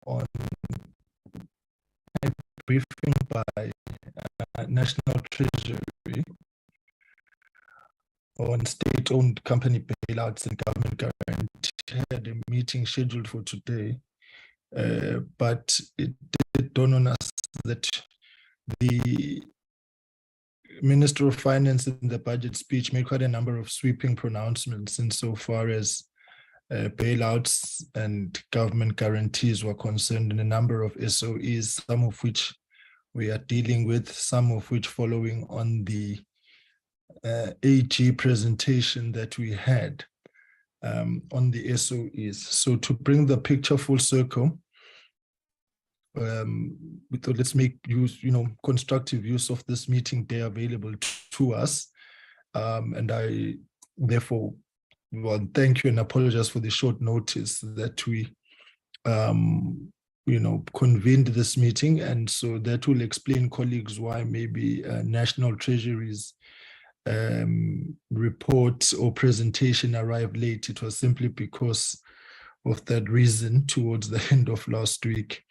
on a briefing by National Treasury on state-owned company bailouts and government guarantee. Had a meeting scheduled for today, but it did dawn on us that the Minister of Finance in the budget speech made quite a number of sweeping pronouncements insofar as bailouts and government guarantees were concerned in a number of SOEs, some of which we are dealing with, some of which following on the AG presentation that we had on the SOEs. So to bring the picture full circle, we thought let's make use, constructive use of this meeting day available to us. And I therefore thank you and apologize for the short notice that we convened this meeting. And so that will explain, colleagues, why maybe National Treasury's report or presentation arrived late. It was simply because of that reason towards the end of last week.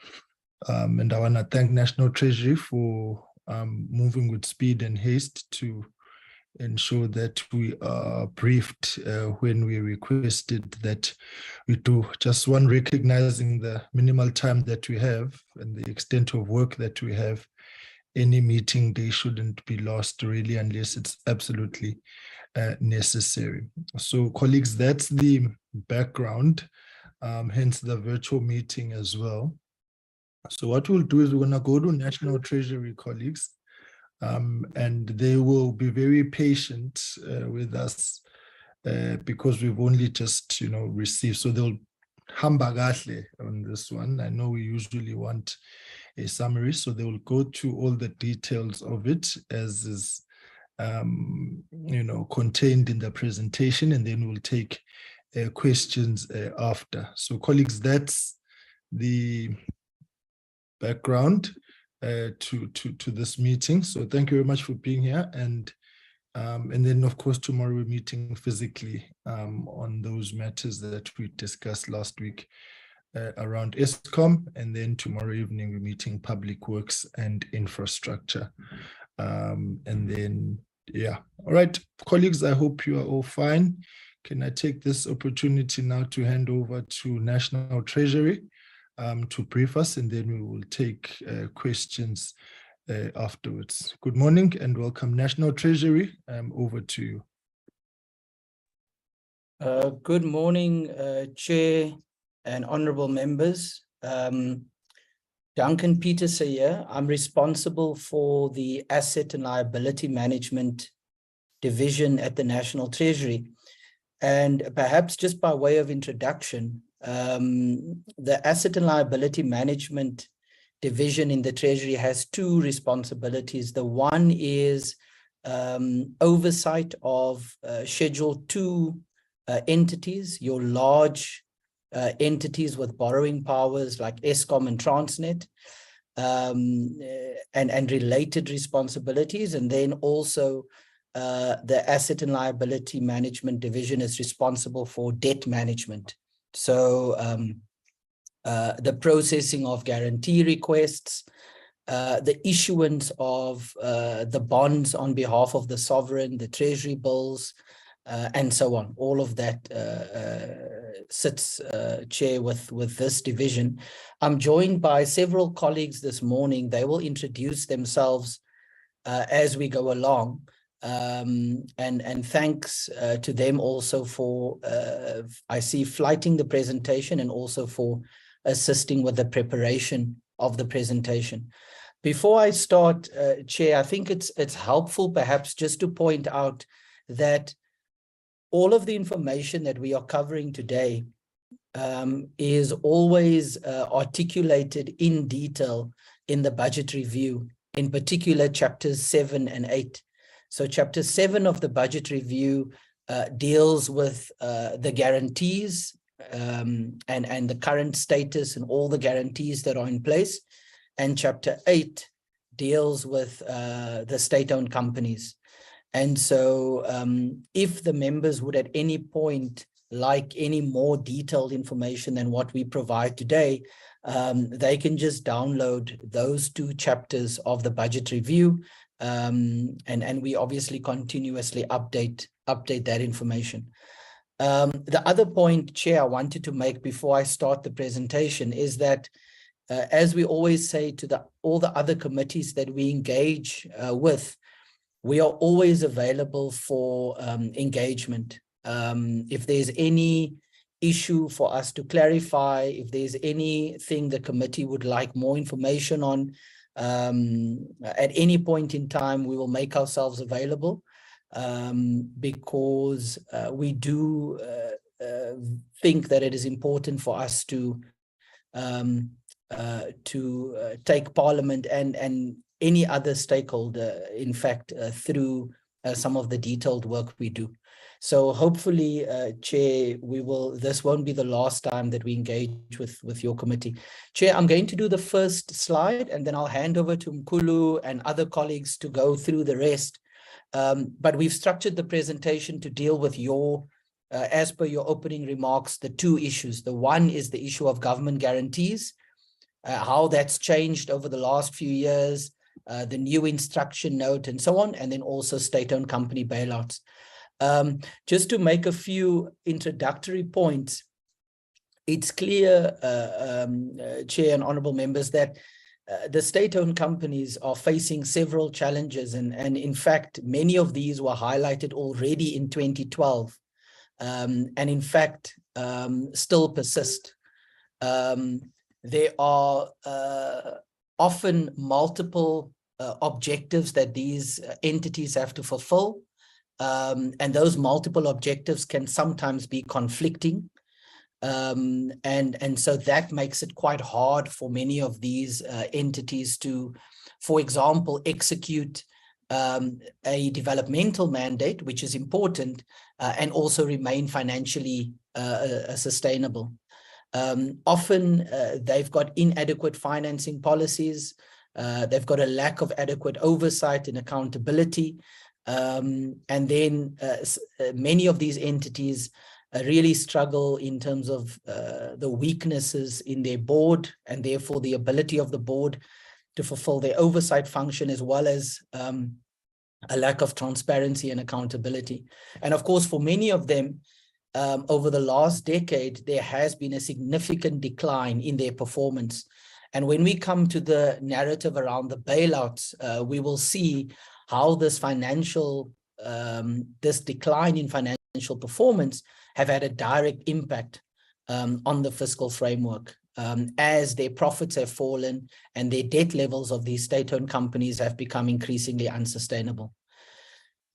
And I want to thank National Treasury for moving with speed and haste to ensure that we are briefed when we requested that we do. Just one, recognizing the minimal time that we have and the extent of work that we have. Any meeting day shouldn't be lost really unless it's absolutely necessary. So colleagues, that's the background, hence the virtual meeting as well. So what we'll do is we're going to go to National Treasury, colleagues, and they will be very patient with us because we've only just, received. So they'll hamba kahle on this one. I know we usually want a summary, so they will go to all the details of it as is, contained in the presentation, and then we'll take questions after. So colleagues, that's the background to this meeting. So thank you very much for being here, and then of course tomorrow we're meeting physically on those matters that we discussed last week around ESCOM, and then tomorrow evening we're meeting Public Works and Infrastructure, and then all right, colleagues, I hope you are all fine. Can I take this opportunity now to hand over to National Treasury to brief us, and then we will take questions afterwards. Good morning and welcome, National Treasury. Over to you. Good morning, Chair and honorable members. Duncan Peterson here. I'm responsible for the Asset and Liability Management Division at the National Treasury. And perhaps just by way of introduction, the Asset and Liability Management Division in the Treasury has two responsibilities. The one is oversight of Schedule 2 entities, your large entities with borrowing powers like ESCOM and Transnet, and related responsibilities. And then also the Asset and Liability Management Division is responsible for debt management. So the processing of guarantee requests, the issuance of the bonds on behalf of the sovereign, the treasury bills, and so on. All of that sits, Chair, with this division. I'm joined by several colleagues this morning. They will introduce themselves as we go along. And thanks to them also for, I see, flighting the presentation and also for assisting with the preparation of the presentation. Before I start, Chair, I think it's helpful perhaps just to point out that all of the information that we are covering today is always articulated in detail in the budget review, in particular chapters 7 and 8. So chapter 7 of the budget review deals with the guarantees and the current status and all the guarantees that are in place. And chapter 8 deals with the state-owned companies. And so if the members would at any point like any more detailed information than what we provide today, they can just download those 2 chapters of the budget review, and we obviously continuously update that information. The other point, Chair, I wanted to make before I start the presentation is that, as we always say to all the other committees that we engage with, we are always available for engagement. If there's any issue for us to clarify, if there's anything the committee would like more information on, at any point in time, we will make ourselves available, because we do think that it is important for us to take Parliament and any other stakeholder, in fact, through some of the detailed work we do. So hopefully, Chair, this won't be the last time that we engage with your committee. Chair, I'm going to do the first slide, and then I'll hand over to Mkulu and other colleagues to go through the rest. But we've structured the presentation to deal with as per your opening remarks, the 2 issues. The one is the issue of government guarantees, how that's changed over the last few years, the new instruction note and so on, and then also state-owned company bailouts. Just to make a few introductory points, it's clear, Chair and honorable members, that the state-owned companies are facing several challenges, and in fact, many of these were highlighted already in 2012, and in fact, still persist. There are often multiple objectives that these entities have to fulfill, and those multiple objectives can sometimes be conflicting. And so that makes it quite hard for many of these entities to, for example, execute a developmental mandate, which is important, and also remain financially sustainable. Often they've got inadequate financing policies, they've got a lack of adequate oversight and accountability, and then many of these entities really struggle in terms of the weaknesses in their board, and therefore the ability of the board to fulfill their oversight function, as well as a lack of transparency and accountability. And of course, for many of them, over the last decade, there has been a significant decline in their performance. And when we come to the narrative around the bailouts, we will see how this decline in financial performance have had a direct impact on the fiscal framework, as their profits have fallen and their debt levels of these state-owned companies have become increasingly unsustainable.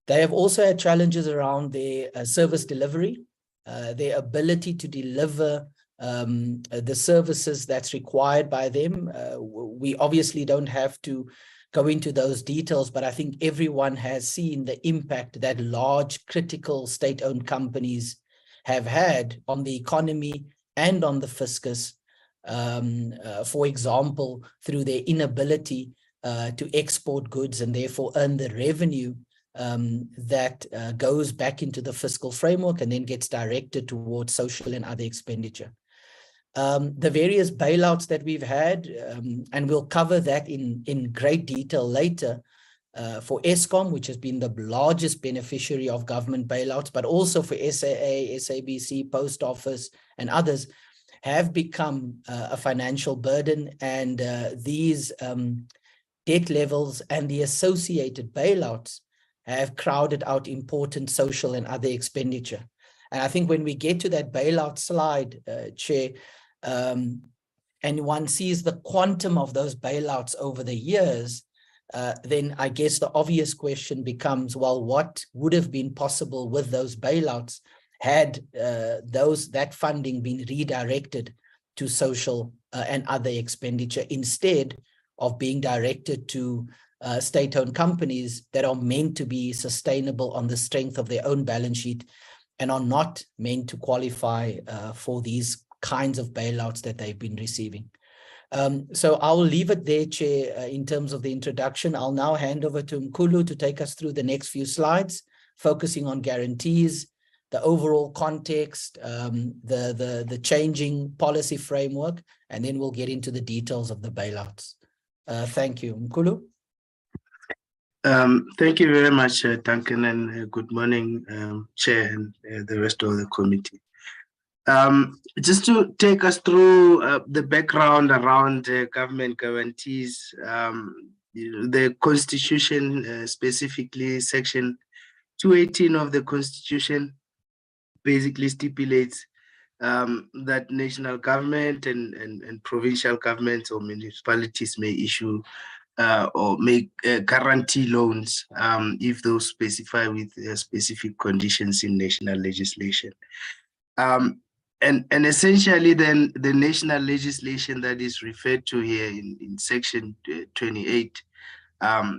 They have also had challenges around their service delivery, their ability to deliver the services that's required by them. We obviously don't have to go into those details, but I think everyone has seen the impact that large critical state-owned companies have had on the economy and on the fiscus, for example, through their inability to export goods and therefore earn the revenue that goes back into the fiscal framework and then gets directed towards social and other expenditure. The various bailouts that we've had, and we'll cover that in great detail later, for Eskom, which has been the largest beneficiary of government bailouts, but also for SAA, SABC, Post Office, and others, have become a financial burden, and these debt levels and the associated bailouts have crowded out important social and other expenditure. And I think when we get to that bailout slide, Chair, and one sees the quantum of those bailouts over the years, then I guess the obvious question becomes, well, what would have been possible with those bailouts had that funding been redirected to social and other expenditure instead of being directed to state-owned companies that are meant to be sustainable on the strength of their own balance sheet and are not meant to qualify for these kinds of bailouts that they've been receiving. So I'll leave it there, Chair, in terms of the introduction. I'll now hand over to Mkulu to take us through the next few slides, focusing on guarantees, the overall context, the changing policy framework, and then we'll get into the details of the bailouts. Thank you. Mkhulu? Thank you very much, Duncan, and good morning, Chair and the rest of the committee. Just to take us through the background around government guarantees, the Constitution, specifically Section 218 of the Constitution, basically stipulates that national government and provincial governments or municipalities may issue or make guarantee loans if those specify with specific conditions in national legislation. And essentially then the national legislation that is referred to here in Section 28,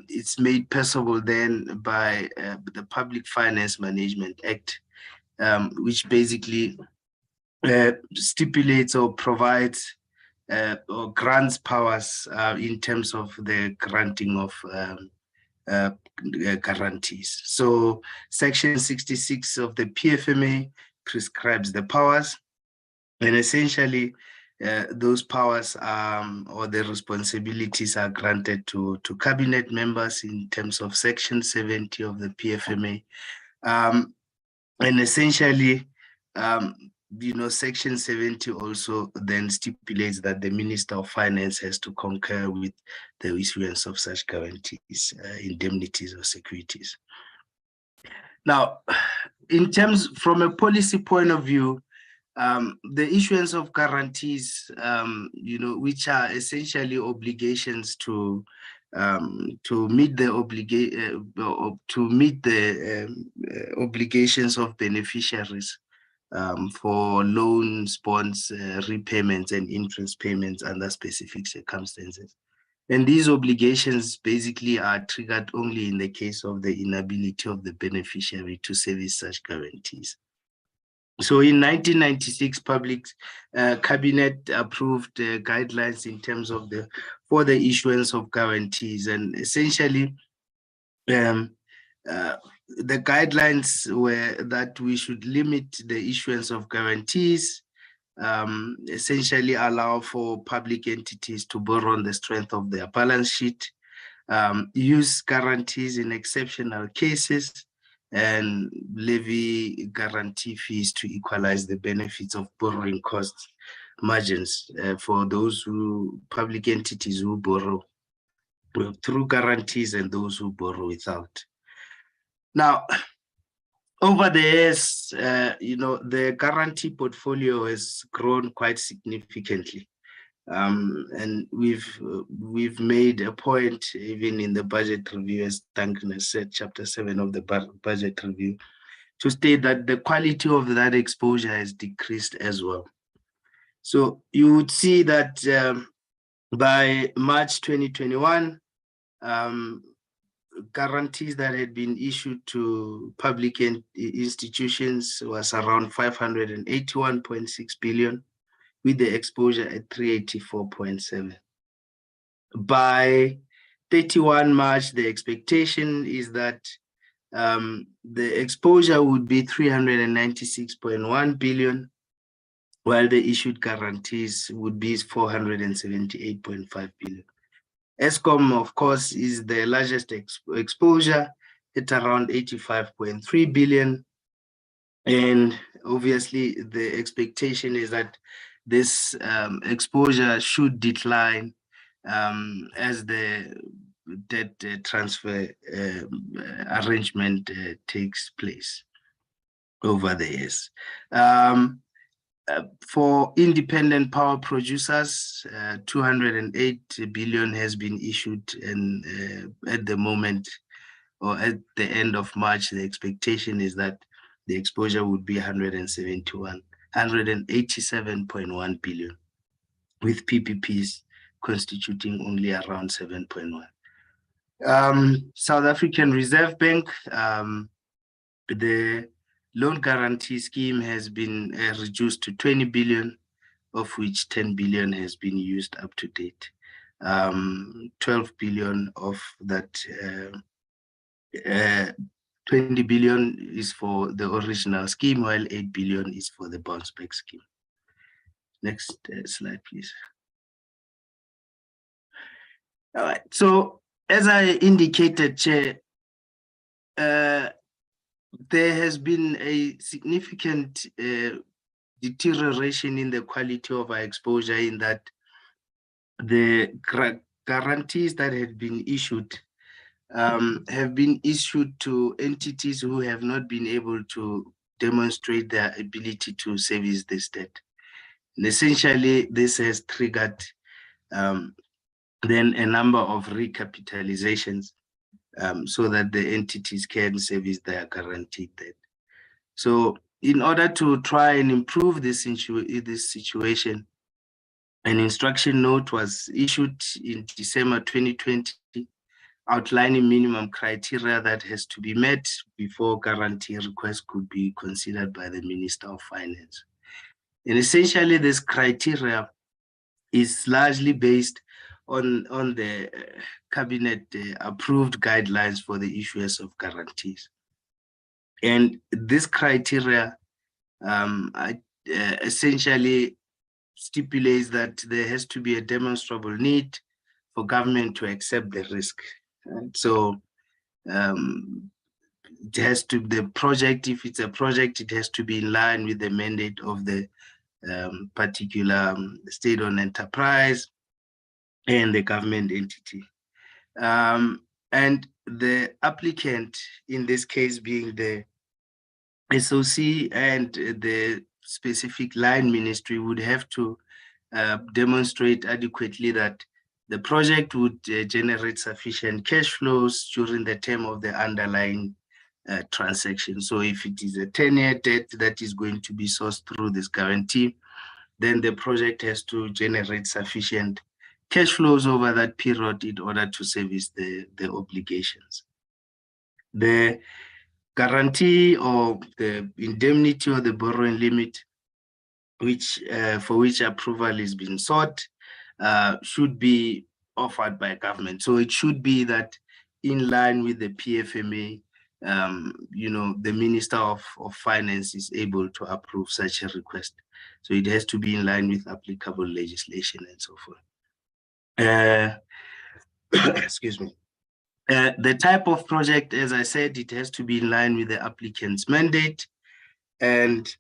it's made possible then by the Public Finance Management Act, which basically stipulates or provides or grants powers in terms of the granting of guarantees. So Section 66 of the PFMA prescribes the powers, and essentially those powers or the responsibilities are granted to cabinet members in terms of Section 70 of the PFMA. And essentially, Section 70 also then stipulates that the Minister of Finance has to concur with the issuance of such guarantees, indemnities or securities. Now, in terms from a policy point of view, the issuance of guarantees, which are essentially obligations to meet the obligations of beneficiaries for loans, bonds, repayments, and interest payments under specific circumstances. And these obligations basically are triggered only in the case of the inability of the beneficiary to service such guarantees. So in 1996, public cabinet approved guidelines in terms of for the issuance of guarantees, and essentially the guidelines were that we should limit the issuance of guarantees, essentially allow for public entities to borrow on the strength of their balance sheet, use guarantees in exceptional cases, and levy guarantee fees to equalize the benefits of borrowing cost margins for those public entities who borrow through guarantees and those who borrow without. Now, over the years, the guarantee portfolio has grown quite significantly. And we've made a point, even in the budget review, as Duncan has said, Chapter 7 of the budget review, to state that the quality of that exposure has decreased as well. So you would see that by March 2021, guarantees that had been issued to public institutions was around 581.6 billion, with the exposure at 384.7. By 31 March, the expectation is that the exposure would be 396.1 billion, while the issued guarantees would be 478.5 billion. Eskom, of course, is the largest exposure at around 85.3 billion. And obviously, the expectation is that this exposure should decline as the debt transfer arrangement takes place over the years. For independent power producers, 208 billion has been issued, and at the moment, or at the end of March, the expectation is that the exposure would be 187.1 billion, with PPPs constituting only around 7.1. South African Reserve Bank, the loan guarantee scheme has been reduced to 20 billion, of which 10 billion has been used up to date. 12 billion of that 20 billion is for the original scheme, while 8 billion is for the bounce back scheme. Next slide, please. All right, so as I indicated, Chair, there has been a significant deterioration in the quality of our exposure, in that the guarantees that had been issued have been issued to entities who have not been able to demonstrate their ability to service this debt. And essentially, this has triggered then a number of recapitalizations so that the entities can service their guaranteed debt. So in order to try and improve this situation, an instruction note was issued in December 2020 outlining minimum criteria that has to be met before guarantee requests could be considered by the Minister of Finance. And essentially, this criteria is largely based on the cabinet approved guidelines for the issuance of guarantees. And this criteria essentially stipulates that there has to be a demonstrable need for government to accept the risk. And so it has to, the project, if it's a project, it has to be in line with the mandate of the particular state-owned enterprise and the government entity. And the applicant, in this case being the SOC and the specific line ministry, would have to demonstrate adequately that the project would generate sufficient cash flows during the term of the underlying transaction. So if it is a 10-year debt that is going to be sourced through this guarantee, then the project has to generate sufficient cash flows over that period in order to service the obligations. The guarantee or the indemnity or the borrowing limit, which for which approval is being sought, should be offered by government. So it should be that in line with the PFMA, the Minister of Finance is able to approve such a request. So it has to be in line with applicable legislation and so forth. Excuse me. The type of project, as I said, it has to be in line with the applicant's mandate, and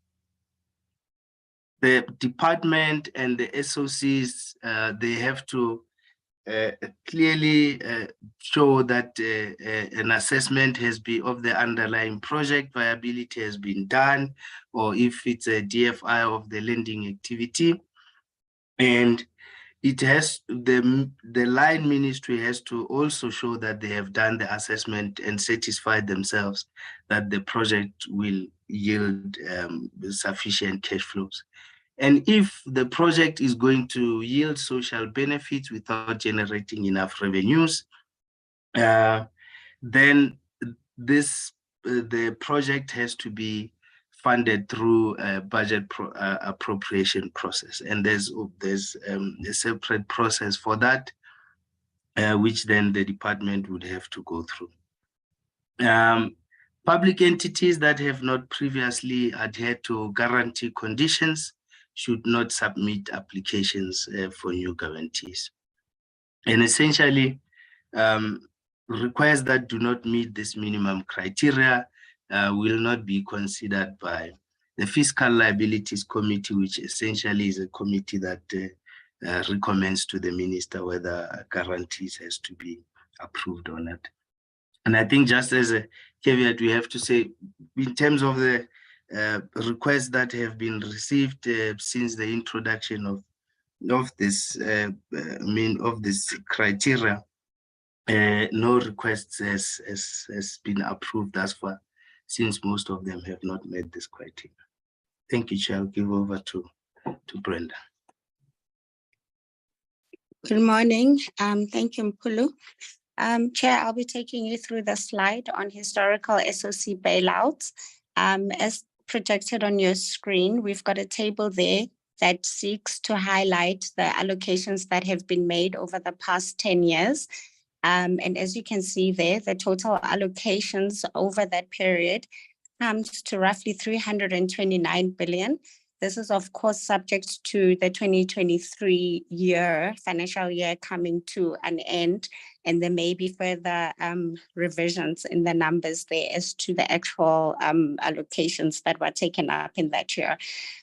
the department and the SOCs, they have to clearly show that an assessment has been of the underlying project viability has been done, or if it's a DFI of the lending activity. And it has, the line ministry has to also show that they have done the assessment and satisfied themselves that the project will yield sufficient cash flows. And if the project is going to yield social benefits without generating enough revenues, then the project has to be funded through a budget appropriation process. And there's a separate process for that, which then the department would have to go through. Public entities that have not previously adhered to guarantee conditions should not submit applications for new guarantees. And essentially, requests that do not meet this minimum criteria will not be considered by the Fiscal Liabilities Committee, which essentially is a committee that recommends to the minister whether guarantees has to be approved or not. And I think just as a caveat, we have to say, in terms of the requests that have been received since the introduction of this criteria, no requests has been approved thus far, since most of them have not met this criteria. Thank you, Chair. I'll give over to Brenda. Good morning. Thank you, Mpulu. Chair, I'll be taking you through the slide on historical SOC bailouts. As projected on your screen, we've got a table there that seeks to highlight the allocations that have been made over the past 10 years. And as you can see there, the total allocations over that period comes to roughly 329 billion. This is, of course, subject to the 2023 financial year coming to an end, and there may be further revisions in the numbers there as to the actual allocations that were taken up in that year.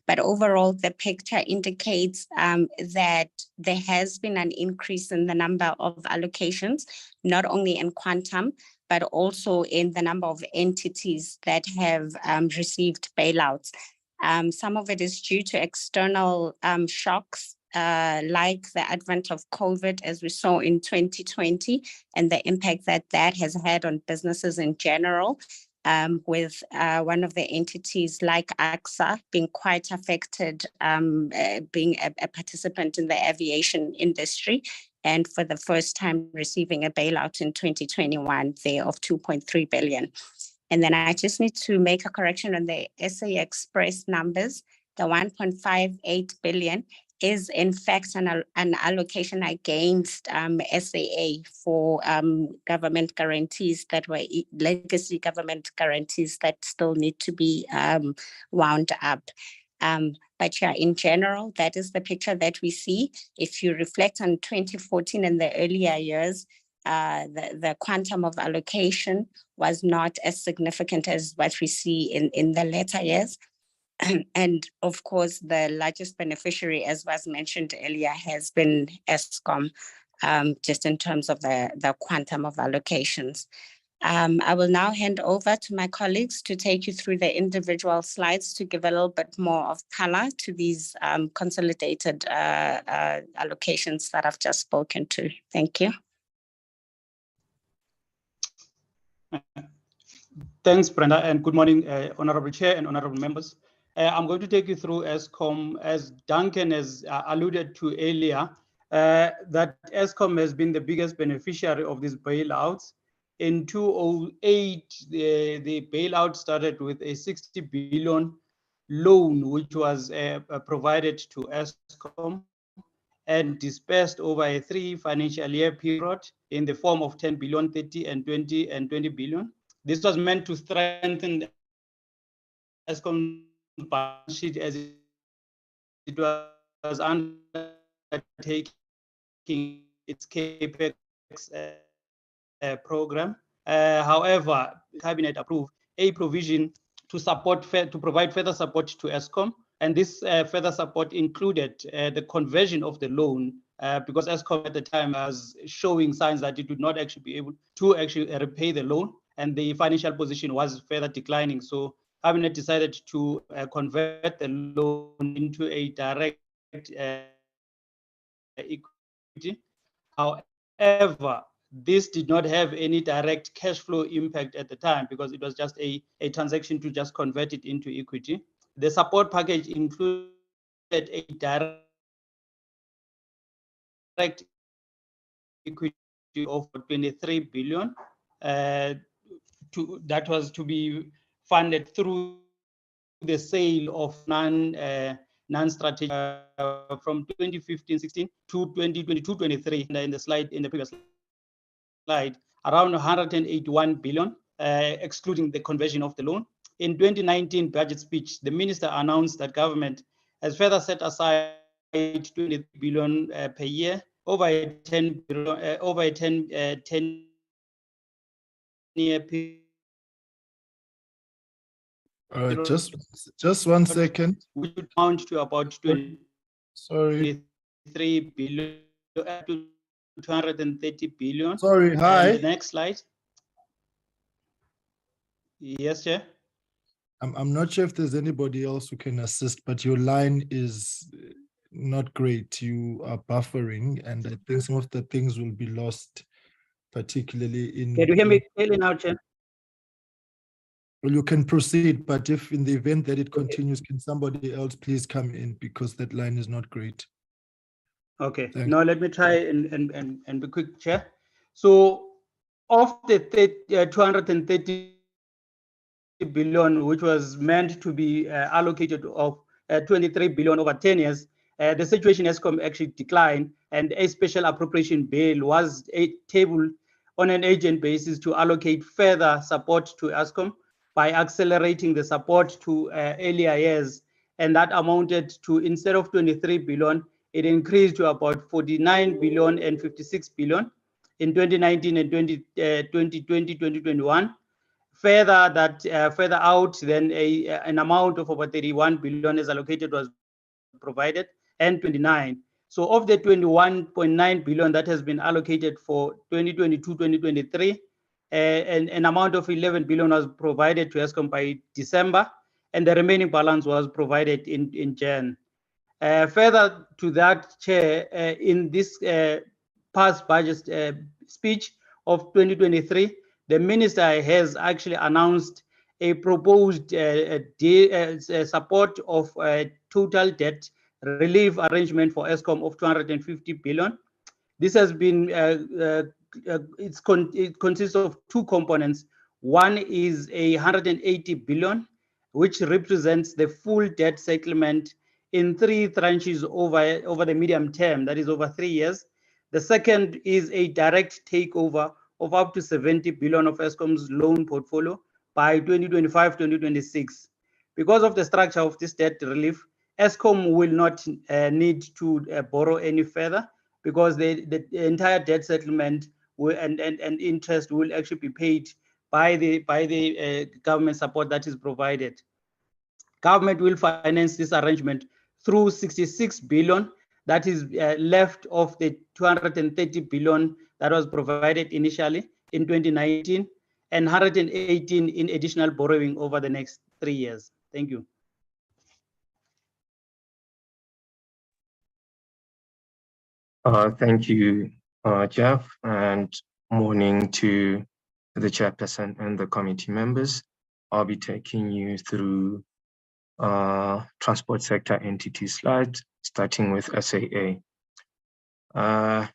But overall, the picture indicates that there has been an increase in the number of allocations, not only in quantum, but also in the number of entities that have received bailouts. Some of it is due to external shocks, like the advent of COVID, as we saw in 2020, and the impact that that has had on businesses in general, with one of the entities like AXA being quite affected, being a participant in the aviation industry, and for the first time receiving a bailout in 2021 there of 2.3 billion. And then I just need to make a correction on the SA Express numbers. The 1.58 billion is in fact an allocation against SAA for government guarantees that were legacy government guarantees that still need to be wound up. But yeah, in general, that is the picture that we see. If you reflect on 2014 and the earlier years, the quantum of allocation was not as significant as what we see in the later years. And of course, the largest beneficiary, as was mentioned earlier, has been Eskom, just in terms of the quantum of allocations. I will now hand over to my colleagues to take you through the individual slides to give a little bit more of color to these consolidated allocations that I've just spoken to. Thank you. Thanks, Brenda, and good morning, Honorable Chair and Honorable Members. I'm going to take you through Eskom. As Duncan has alluded to earlier, that Eskom has been the biggest beneficiary of these bailouts. In 2008, the bailout started with a 60 billion loan, which was provided to Eskom and dispersed over a 3 financial year period in the form of 10 billion, 30 and 20 and 20 billion. This was meant to strengthen Eskom's balance sheet as it was undertaking its capex program. However, the cabinet approved a provision to provide further support to Eskom, and this further support included the conversion of the loan, because Eskom at the time was showing signs that it would not actually be able to actually repay the loan, and the financial position was further declining. So cabinet decided to convert the loan into a direct equity. However, this did not have any direct cash flow impact at the time because it was just a transaction to just convert it into equity. The support package included a direct equity of 23 billion. That was to be funded through the sale of non-strategic from 2015-16 to 2022-23. In the previous slide, around 181 billion, excluding the conversion of the loan. In 2019 budget speech, the minister announced that government has further set aside 20 billion per year over a 10 year period. Just 1 second. Which would amount to about 23 billion to 230 billion. Sorry, hi. And the next slide. Yes, Chair. I'm not sure if there's anybody else who can assist, but your line is not great. You are buffering, and I think some of the things will be lost, particularly in... Can you hear me clearly now, Chair? Well, you can proceed, but if in the event that it continues, can somebody else please come in because that line is not great. Okay. Thanks. Now let me try and be quick, Chair. So of the 230 billion, which was meant to be allocated of 23 billion over 10 years, the situation Eskom actually declined, and a special appropriation bill was tabled on an urgent basis to allocate further support to Eskom by accelerating the support to earlier years. And that amounted to, instead of 23 billion, it increased to about 49 billion and 56 billion in 2019 and 2020, 2021. Further out, then an amount of about 31 billion is allocated, was provided, and 29. So of the 21.9 billion that has been allocated for 2022-2023, an amount of 11 billion was provided to Eskom by December, and the remaining balance was provided in Jan. Further to that, Chair, in this past budget speech of 2023, the minister has actually announced a proposed support of total debt relief arrangement for Eskom of 250 billion. This has been, it consists of two components. One is 180 billion, which represents the full debt settlement in 3 tranches over the medium term, that is over 3 years. The second is a direct takeover of up to 70 billion of Eskom's loan portfolio by 2025-2026. Because of the structure of this debt relief, Eskom will not need to borrow any further, because the entire debt settlement will, and interest will actually be paid by the government support that is provided. Government will finance this arrangement through 66 billion that is left of the 230 billion that was provided initially in 2019, and 118 in additional borrowing over the next 3 years. Thank you. Thank you, Jeff, and morning to the chairperson and the committee members. I'll be taking you through transport sector entity slides, starting with SAA. I'm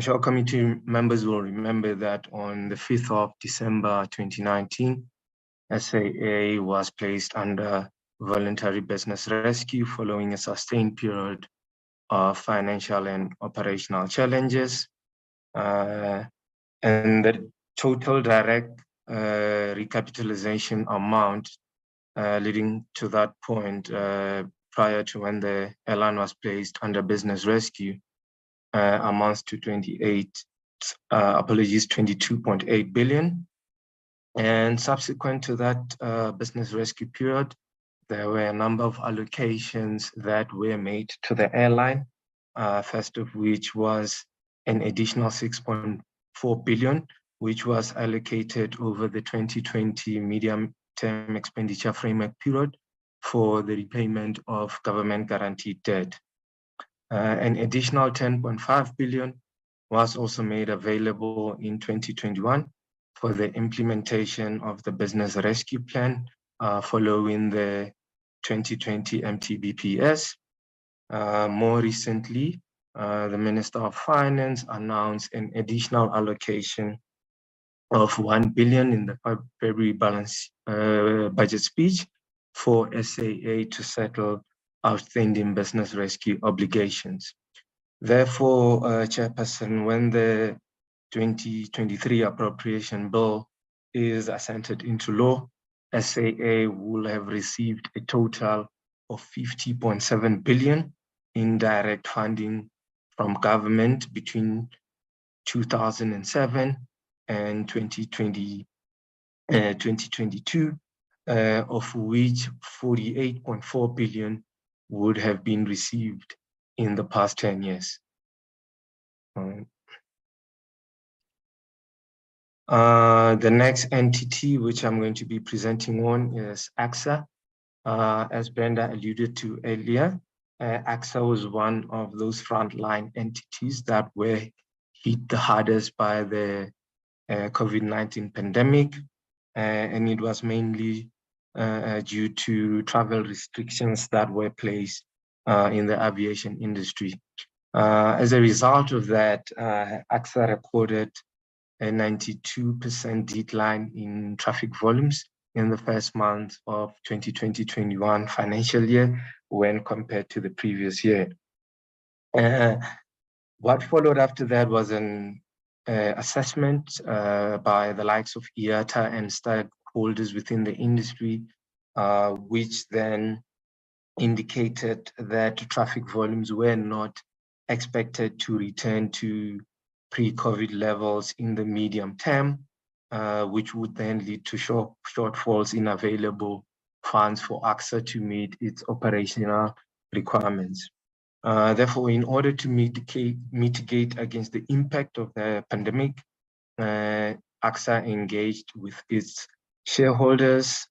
sure committee members will remember that on the 5th of December 2019, SAA was placed under voluntary business rescue following a sustained period of financial and operational challenges. And the total direct recapitalization amount leading to that point prior to when the airline was placed under business rescue amounts to 22.8 billion. And subsequent to that business rescue period, there were a number of allocations that were made to the airline, first of which was an additional 6.4 billion, which was allocated over the 2020 medium-term expenditure framework period for the repayment of government guaranteed debt. An additional 10.5 billion was also made available in 2021 for the implementation of the business rescue plan following the 2020 MTBPS. More recently, the Minister of Finance announced an additional allocation of 1 billion in the February balance budget speech for SAA to settle outstanding business rescue obligations. Therefore, Chairperson, when the 2023 appropriation bill is assented into law, SAA will have received a total of 50.7 billion in direct funding from government between 2007 and 2022, of which 48.4 billion would have been received in the past 10 years. The next entity which I'm going to be presenting on is AXA. As Brenda alluded to earlier, AXA was one of those frontline entities that were hit the hardest by the COVID-19 pandemic, and it was mainly due to travel restrictions that were placed in the aviation industry. As a result of that, AXA recorded a 92% decline in traffic volumes in the first month of 2020-21 financial year when compared to the previous year. What followed after that was an assessment by the likes of IATA and stakeholders within the industry, which then indicated that traffic volumes were not expected to return to pre-COVID levels in the medium term, which would then lead to shortfalls in available funds for AXA to meet its operational requirements. Therefore, in order to mitigate against the impact of the pandemic, AXA engaged with its shareholders,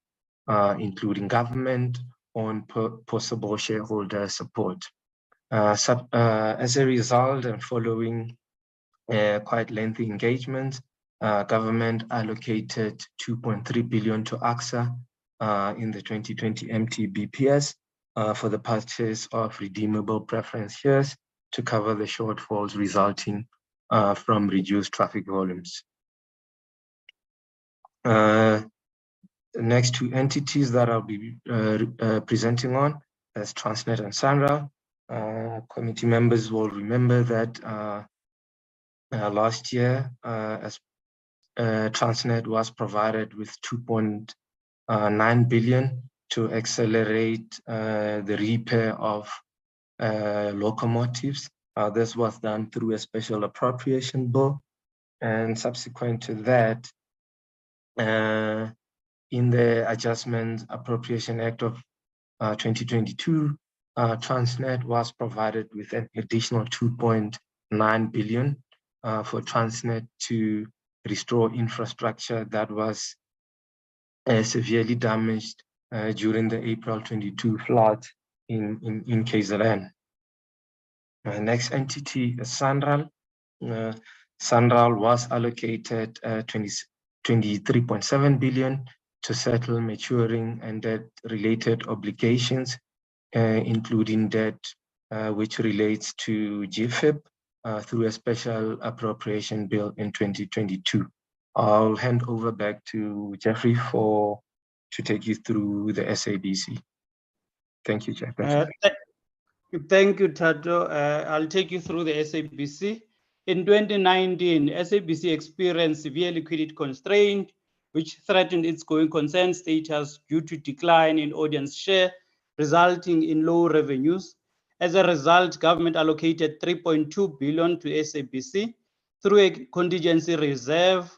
including government, on possible shareholder support. As a result, and following quite lengthy engagement, government allocated 2.3 billion to AXA in the 2020 MTBPS for the purchase of redeemable preference shares to cover the shortfalls resulting from reduced traffic volumes. The next two entities that I'll be presenting on is Transnet and Sanral. Committee members will remember that last year, as Transnet was provided with 2.9 billion to accelerate the repair of locomotives. This was done through a special appropriation bill, and subsequent to that, in the Adjustment Appropriation Act of 2022, Transnet was provided with an additional 2.9 billion for Transnet to restore infrastructure that was severely damaged during the April 22 flood in KZN. Next entity is Sanral. Sanral was allocated 23.7 billion to settle maturing and debt-related obligations, including debt which relates to GFIP through a special appropriation bill in 2022. I'll hand over back to Jeffrey to take you through the SABC. Thank you, Jeff. Thank you, Tato. I'll take you through the SABC. In 2019, SABC experienced severe liquidity constraint, which threatened its going concern status due to decline in audience share, resulting in low revenues. As a result, government allocated 3.2 billion to SABC through a contingency reserve.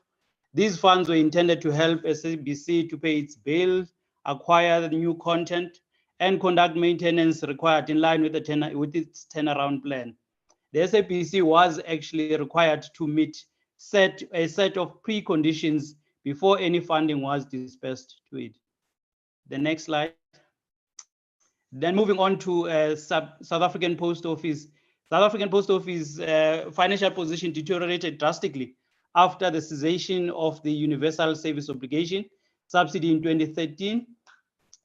These funds were intended to help SABC to pay its bills, acquire the new content, and conduct maintenance required in line with its turnaround plan. The SABC was actually required to meet a set of preconditions before any funding was dispersed to it. The next slide. Then moving on to South African Post Office. South African Post Office financial position deteriorated drastically after the cessation of the Universal Service Obligation subsidy in 2013.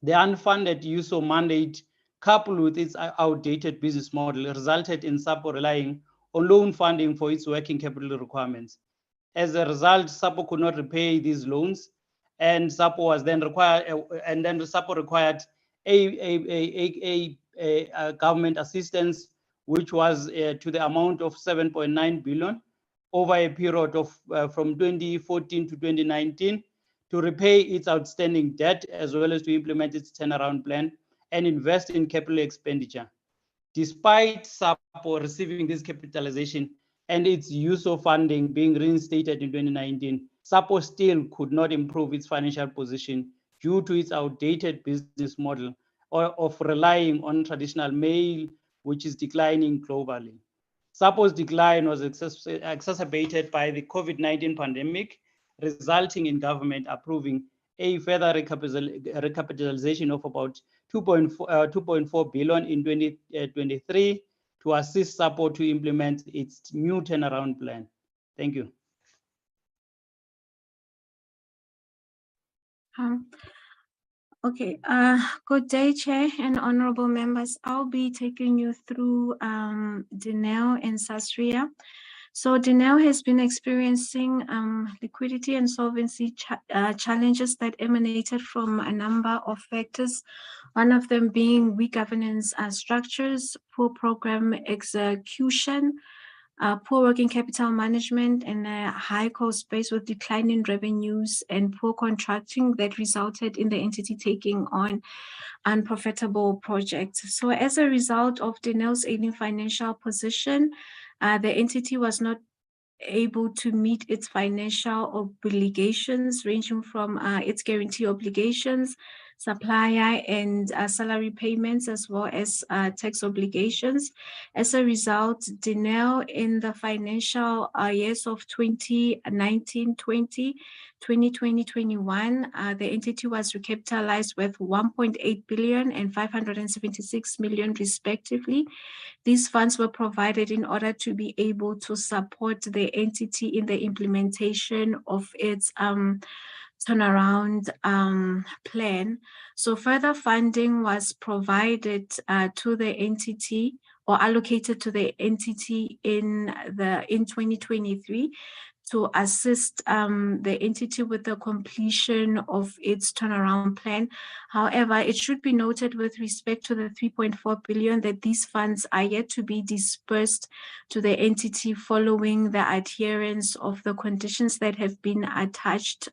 The unfunded USO mandate, coupled with its outdated business model, resulted in SAPO relying on loan funding for its working capital requirements. As a result, SAPO could not repay these loans, and SAPO was then required, SAPO required a government assistance, which was to the amount of 7.9 billion over a period of from 2014 to 2019 to repay its outstanding debt, as well as to implement its turnaround plan and invest in capital expenditure. Despite SAPO receiving this capitalization and its use of funding being reinstated in 2019, SAPO still could not improve its financial position due to its outdated business model of relying on traditional mail, which is declining globally. SAPO's decline was exacerbated by the COVID-19 pandemic, resulting in government approving a further recapitalization of about 2.4 billion in 2023 to assist SAPO to implement its new turnaround plan. Thank you. Okay, good day, Chair and honorable members. I'll be taking you through Denel and Sasria. So Denel has been experiencing liquidity and solvency challenges that emanated from a number of factors, one of them being weak governance structures, poor program execution, poor working capital management and a high cost base with declining revenues and poor contracting that resulted in the entity taking on unprofitable projects. So as a result of Denel's ailing financial position, the entity was not able to meet its financial obligations, ranging from its guarantee obligations, supplier and salary payments, as well as tax obligations. As a result, Denel in the financial years of 2019-20, 2020-21, the entity was recapitalized with 1.8 billion and 576 million respectively. These funds were provided in order to be able to support the entity in the implementation of its turnaround plan. So further funding was provided to the entity or allocated to the entity in 2023 to assist the entity with the completion of its turnaround plan. However, it should be noted with respect to the 3.4 billion that these funds are yet to be dispersed to the entity following the adherence of the conditions that have been attached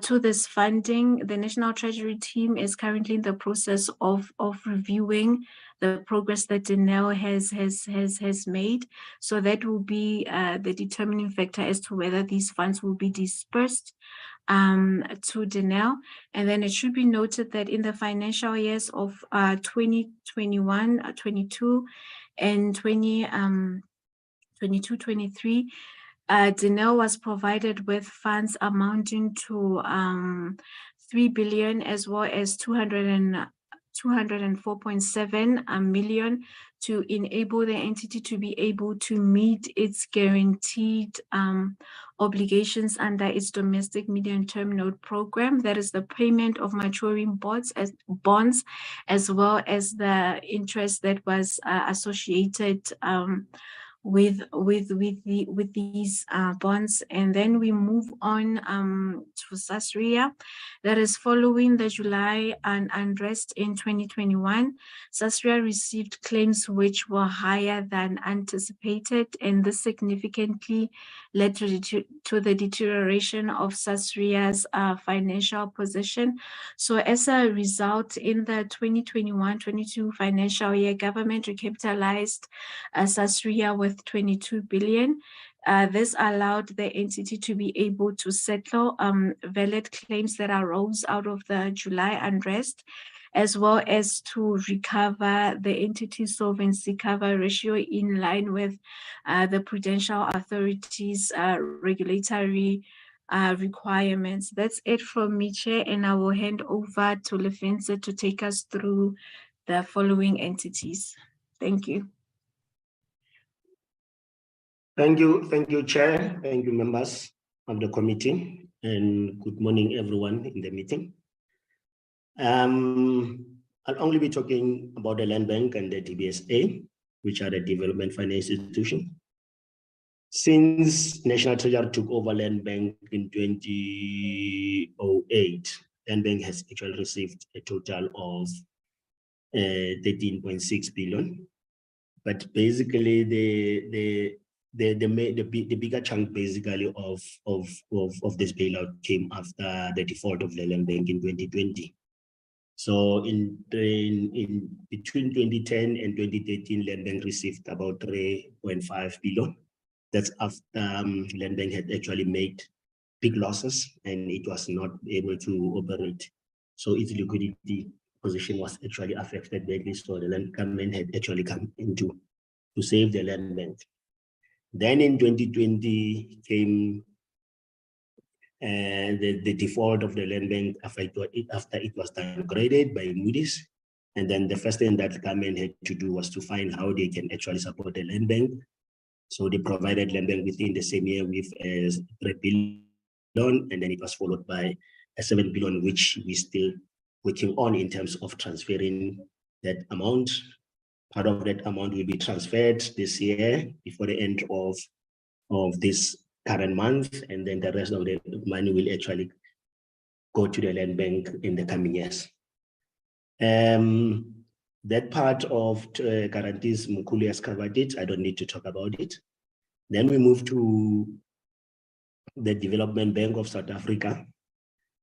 to this funding. The National Treasury team is currently in the process of reviewing the progress that Denel has made. So that will be the determining factor as to whether these funds will be dispersed to Denel. And then it should be noted that in the financial years of 2021, 22, and 22-23, Denel was provided with funds amounting to 3 billion as well as 204.7 million to enable the entity to be able to meet its guaranteed obligations under its domestic medium-term note program. That is the payment of maturing bonds as well as the interest that was associated with these bonds. And then we move on to Sasria. That is following the July unrest in 2021. Sasria received claims which were higher than anticipated, and this significantly led to the deterioration of Sasria's financial position. So as a result, in the 2021-22 financial year, government recapitalized Sasria with 22 billion. This allowed the entity to be able to settle valid claims that arose out of the July unrest, as well as to recover the entity's solvency cover ratio in line with the Prudential Authority's regulatory requirements. That's it from me, Chair, and I will hand over to Lefinse to take us through the following entities. Thank you. Thank you, Chair. Thank you, members of the committee, and good morning, everyone in the meeting. I'll only be talking about the Land Bank and the DBSA, which are the development finance institutions. Since National Treasury took over Land Bank in 2008, Land Bank has actually received a total of 13.6 billion. But basically, the bigger chunk basically of this bailout came after the default of the Land Bank in 2020. So in between 2010 and 2013, Land Bank received about 3.5 billion. That's after Land Bank had actually made big losses and it was not able to operate. So its liquidity position was actually affected badly. So the land government had actually come into to save the Land Bank. Then in 2020 came the default of the Land Bank after it was downgraded by Moody's. And then the first thing that the government had to do was to find how they can actually support the Land Bank. So they provided Land Bank within the same year with a 3 billion, and then it was followed by a 7 billion, which we're still working on in terms of transferring that amount. Part of that amount will be transferred this year before the end of this current month, and then the rest of the money will actually go to the Land Bank in the coming years. That part of guarantees, Mkhulu has covered it. I don't need to talk about it. Then we move to the Development Bank of South Africa.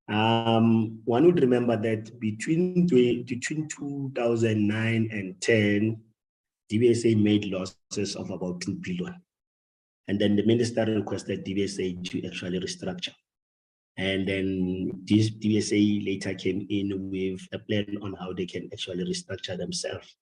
One would remember that between 2009 and 10, DBSA made losses of about 2 billion. And then the minister requested DBSA to actually restructure. And then this DBSA later came in with a plan on how they can actually restructure themselves.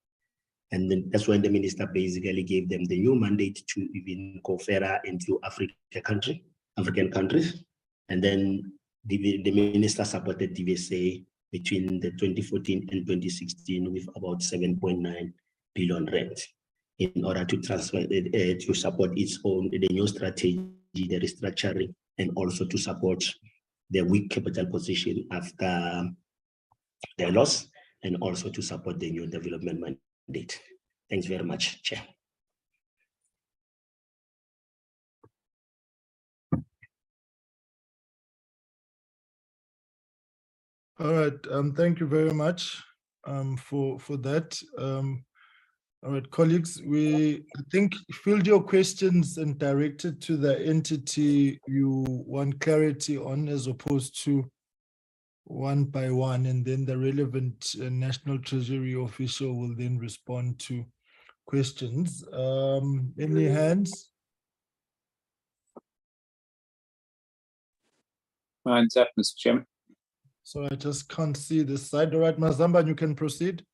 And then that's when the minister basically gave them the new mandate to even go further into African countries. And then the minister supported DBSA between the 2014 and 2016 with about 7.9 billion rand in order to transfer to support its own, the new strategy, the restructuring, and also to support the weak capital position after their loss, and also to support the new development mandate. Thanks very much, Chair. All right, thank you very much for that. All right, colleagues, I think field your questions and direct it to the entity you want clarity on, as opposed to one by one, and then the relevant National Treasury official will then respond to questions. Any hands? Mine's up, Mr. Chairman. So I just can't see this side. All right, Mazamba, you can proceed.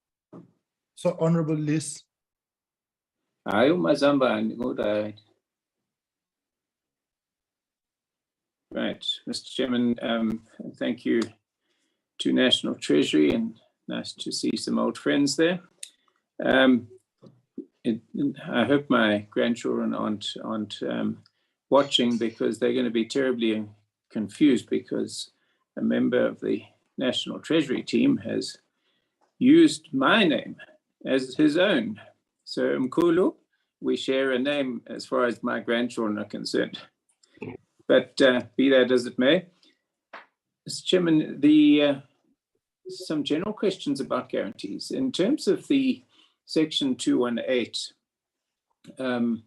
So, Honorable Liz. Ayo Mazamba and good. Right, Mr. Chairman, thank you to National Treasury, and nice to see some old friends there. I hope my grandchildren aren't watching, because they're going to be terribly confused, because a member of the National Treasury team has used my name as his own. So Mkhulu, we share a name as far as my grandchildren are concerned. But be that as it may, Mr. Chairman, some general questions about guarantees. In terms of the Section 218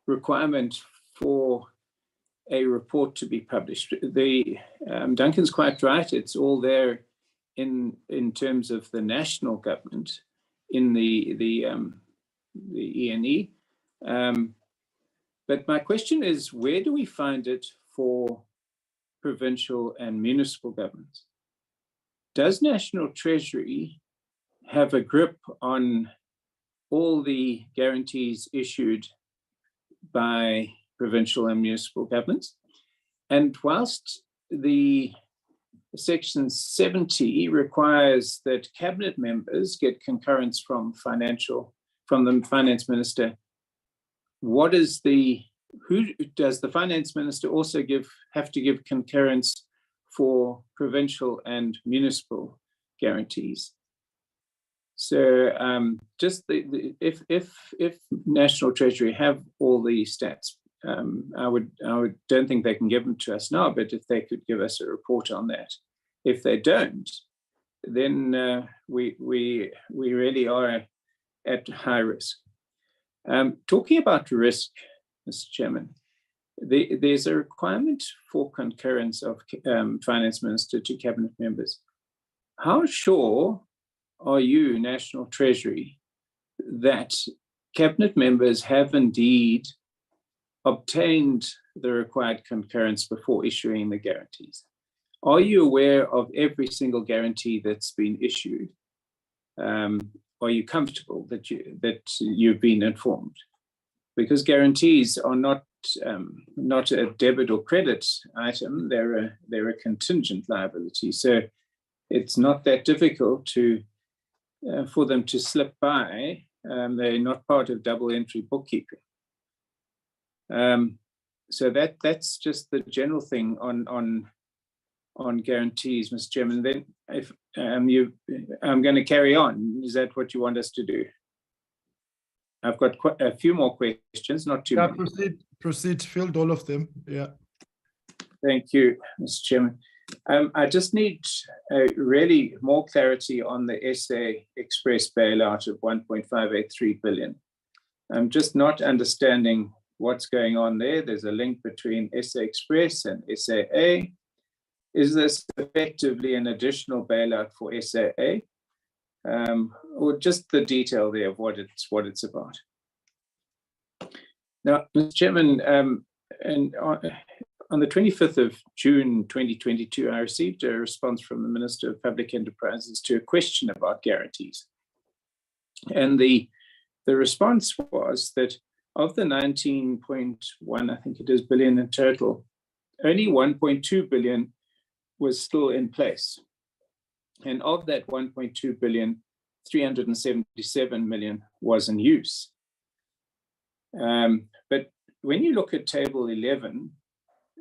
requirement for a report to be published, Duncan's quite right. It's all there in terms of the national government in the ENE. But my question is, where do we find it for provincial and municipal governments? Does National Treasury have a grip on all the guarantees issued by provincial and municipal governments? And whilst the Section 70 requires that cabinet members get concurrence from the finance minister, who does the finance minister also have to give concurrence for provincial and municipal guarantees? So just if National Treasury have all the stats, I don't think they can give them to us now, but if they could give us a report on that. If they don't, then we really are at high risk. Talking about risk, Mr. Chairman, there's a requirement for concurrence of finance minister to cabinet members. How sure are you, National Treasury, that cabinet members have indeed obtained the required concurrence before issuing the guarantees? Are you aware of every single guarantee that's been issued? Are you comfortable that you've been informed? Because guarantees are not a debit or credit item; they're a contingent liability. So it's not that difficult for them to slip by. They're not part of double entry bookkeeping. So that's just the general thing on guarantees, Mr. Chairman. Then if I'm going to carry on. Is that what you want us to do? I've got quite a few more questions, not too many. Proceed, field all of them. Yeah. Thank you, Mr. Chairman. I just need really more clarity on the SA Express bailout of 1.583 billion. I'm just not understanding what's going on there. There's a link between SA Express and SAA. Is this effectively an additional bailout for SAA? Or just the detail there of what it's about? Now, Mr. Chairman, and on the 25th of June 2022, I received a response from the Minister of Public Enterprises to a question about guarantees. And the response was that of the 19.1, I think it is, billion in total, only 1.2 billion was still in place. And of that 1.2 billion, 377 million was in use. But when you look at Table 11,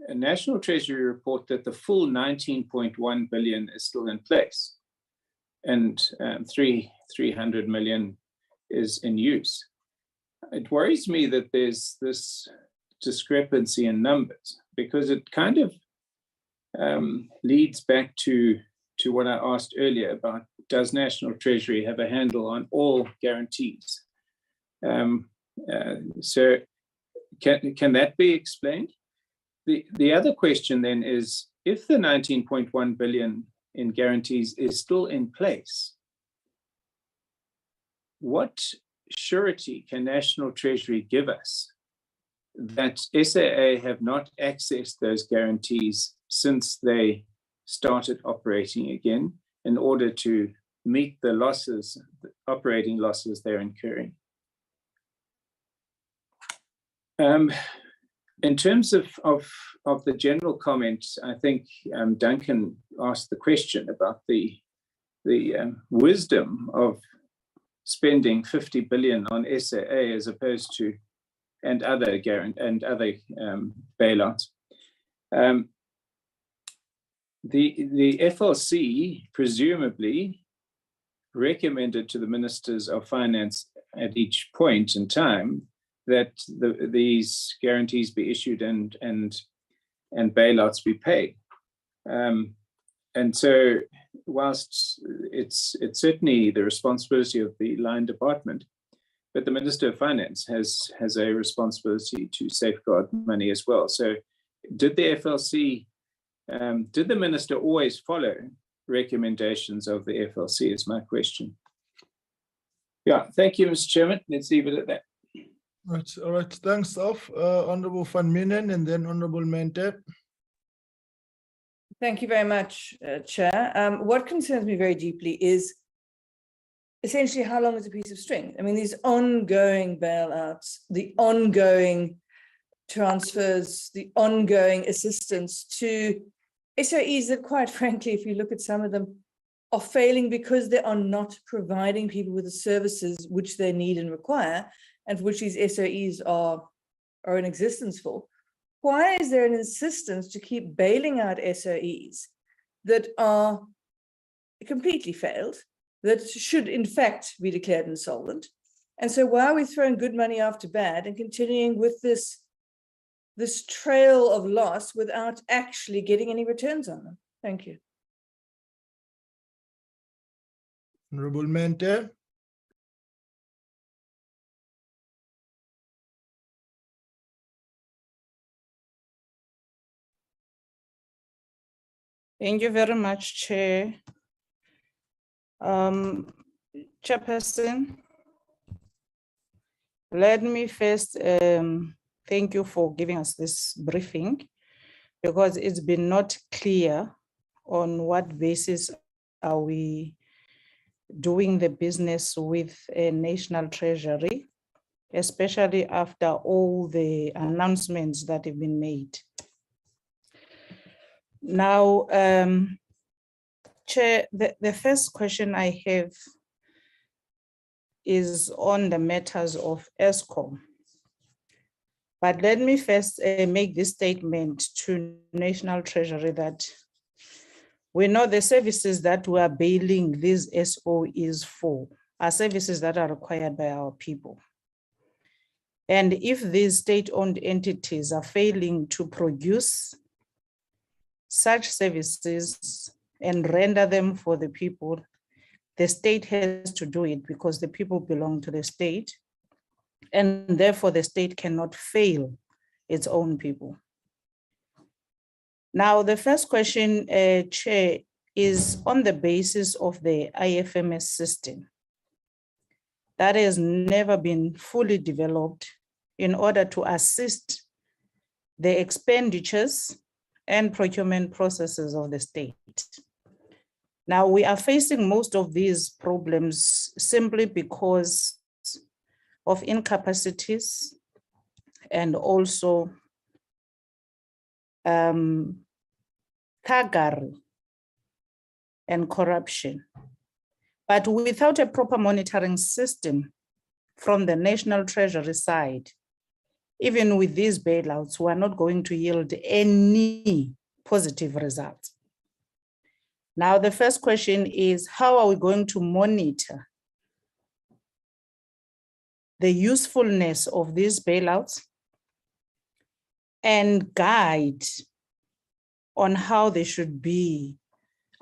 a National Treasury report that the full 19.1 billion is still in place, and 300 million is in use. It worries me that there's this discrepancy in numbers, because it kind of leads back to what I asked earlier about, does National Treasury have a handle on all guarantees? So can that be explained? The other question then is, if the 19.1 billion in guarantees is still in place, what surety can National Treasury give us that SAA have not accessed those guarantees since they started operating again in order to meet the losses, the operating losses they're incurring? In terms of the general comments, I think Duncan asked the question about the wisdom of spending 50 billion on SAA as opposed to and other bailouts. The FLC presumably recommended to the ministers of finance at each point in time that these guarantees be issued and bailouts be paid. And so whilst it's certainly the responsibility of the line department, but the Minister of Finance has a responsibility to safeguard money as well. So did the FLC, did the minister always follow recommendations of the FLC is my question. Yeah, thank you, Mr. Chairman. Let's leave it at that. Right, all right, thanks, Alf. Honorable Van Minen and then Honorable Mente. Thank you very much, Chair. What concerns me very deeply is essentially how long is a piece of string? I mean, these ongoing bailouts, the ongoing transfers, the ongoing assistance to SOEs that, quite frankly, if you look at some of them, are failing because they are not providing people with the services which they need and require, and for which these SOEs are in existence for. Why is there an insistence to keep bailing out SOEs that are completely failed, that should in fact be declared insolvent? And so why are we throwing good money after bad and continuing with this trail of loss without actually getting any returns on them? Thank you. Honorable Mente. Thank you very much, Chair. Chairperson, let me first thank you for giving us this briefing, because it's been not clear on what basis are we doing the business with a National Treasury, especially after all the announcements that have been made. Now, Chair, the first question I have is on the matters of Eskom. But let me first make this statement to National Treasury that we know the services that we are bailing these SOEs for are services that are required by our people. And if these state-owned entities are failing to produce such services and render them for the people, the state has to do it because the people belong to the state, and therefore the state cannot fail its own people. Now, the first question, Chair, is on the basis of the IFMS system that has never been fully developed in order to assist the expenditures and procurement processes of the state. Now, we are facing most of these problems simply because of incapacities and also thuggery and corruption. But without a proper monitoring system from the National Treasury side, even with these bailouts, we are not going to yield any positive results. Now, the first question is, how are we going to monitor the usefulness of these bailouts and guide on how they should be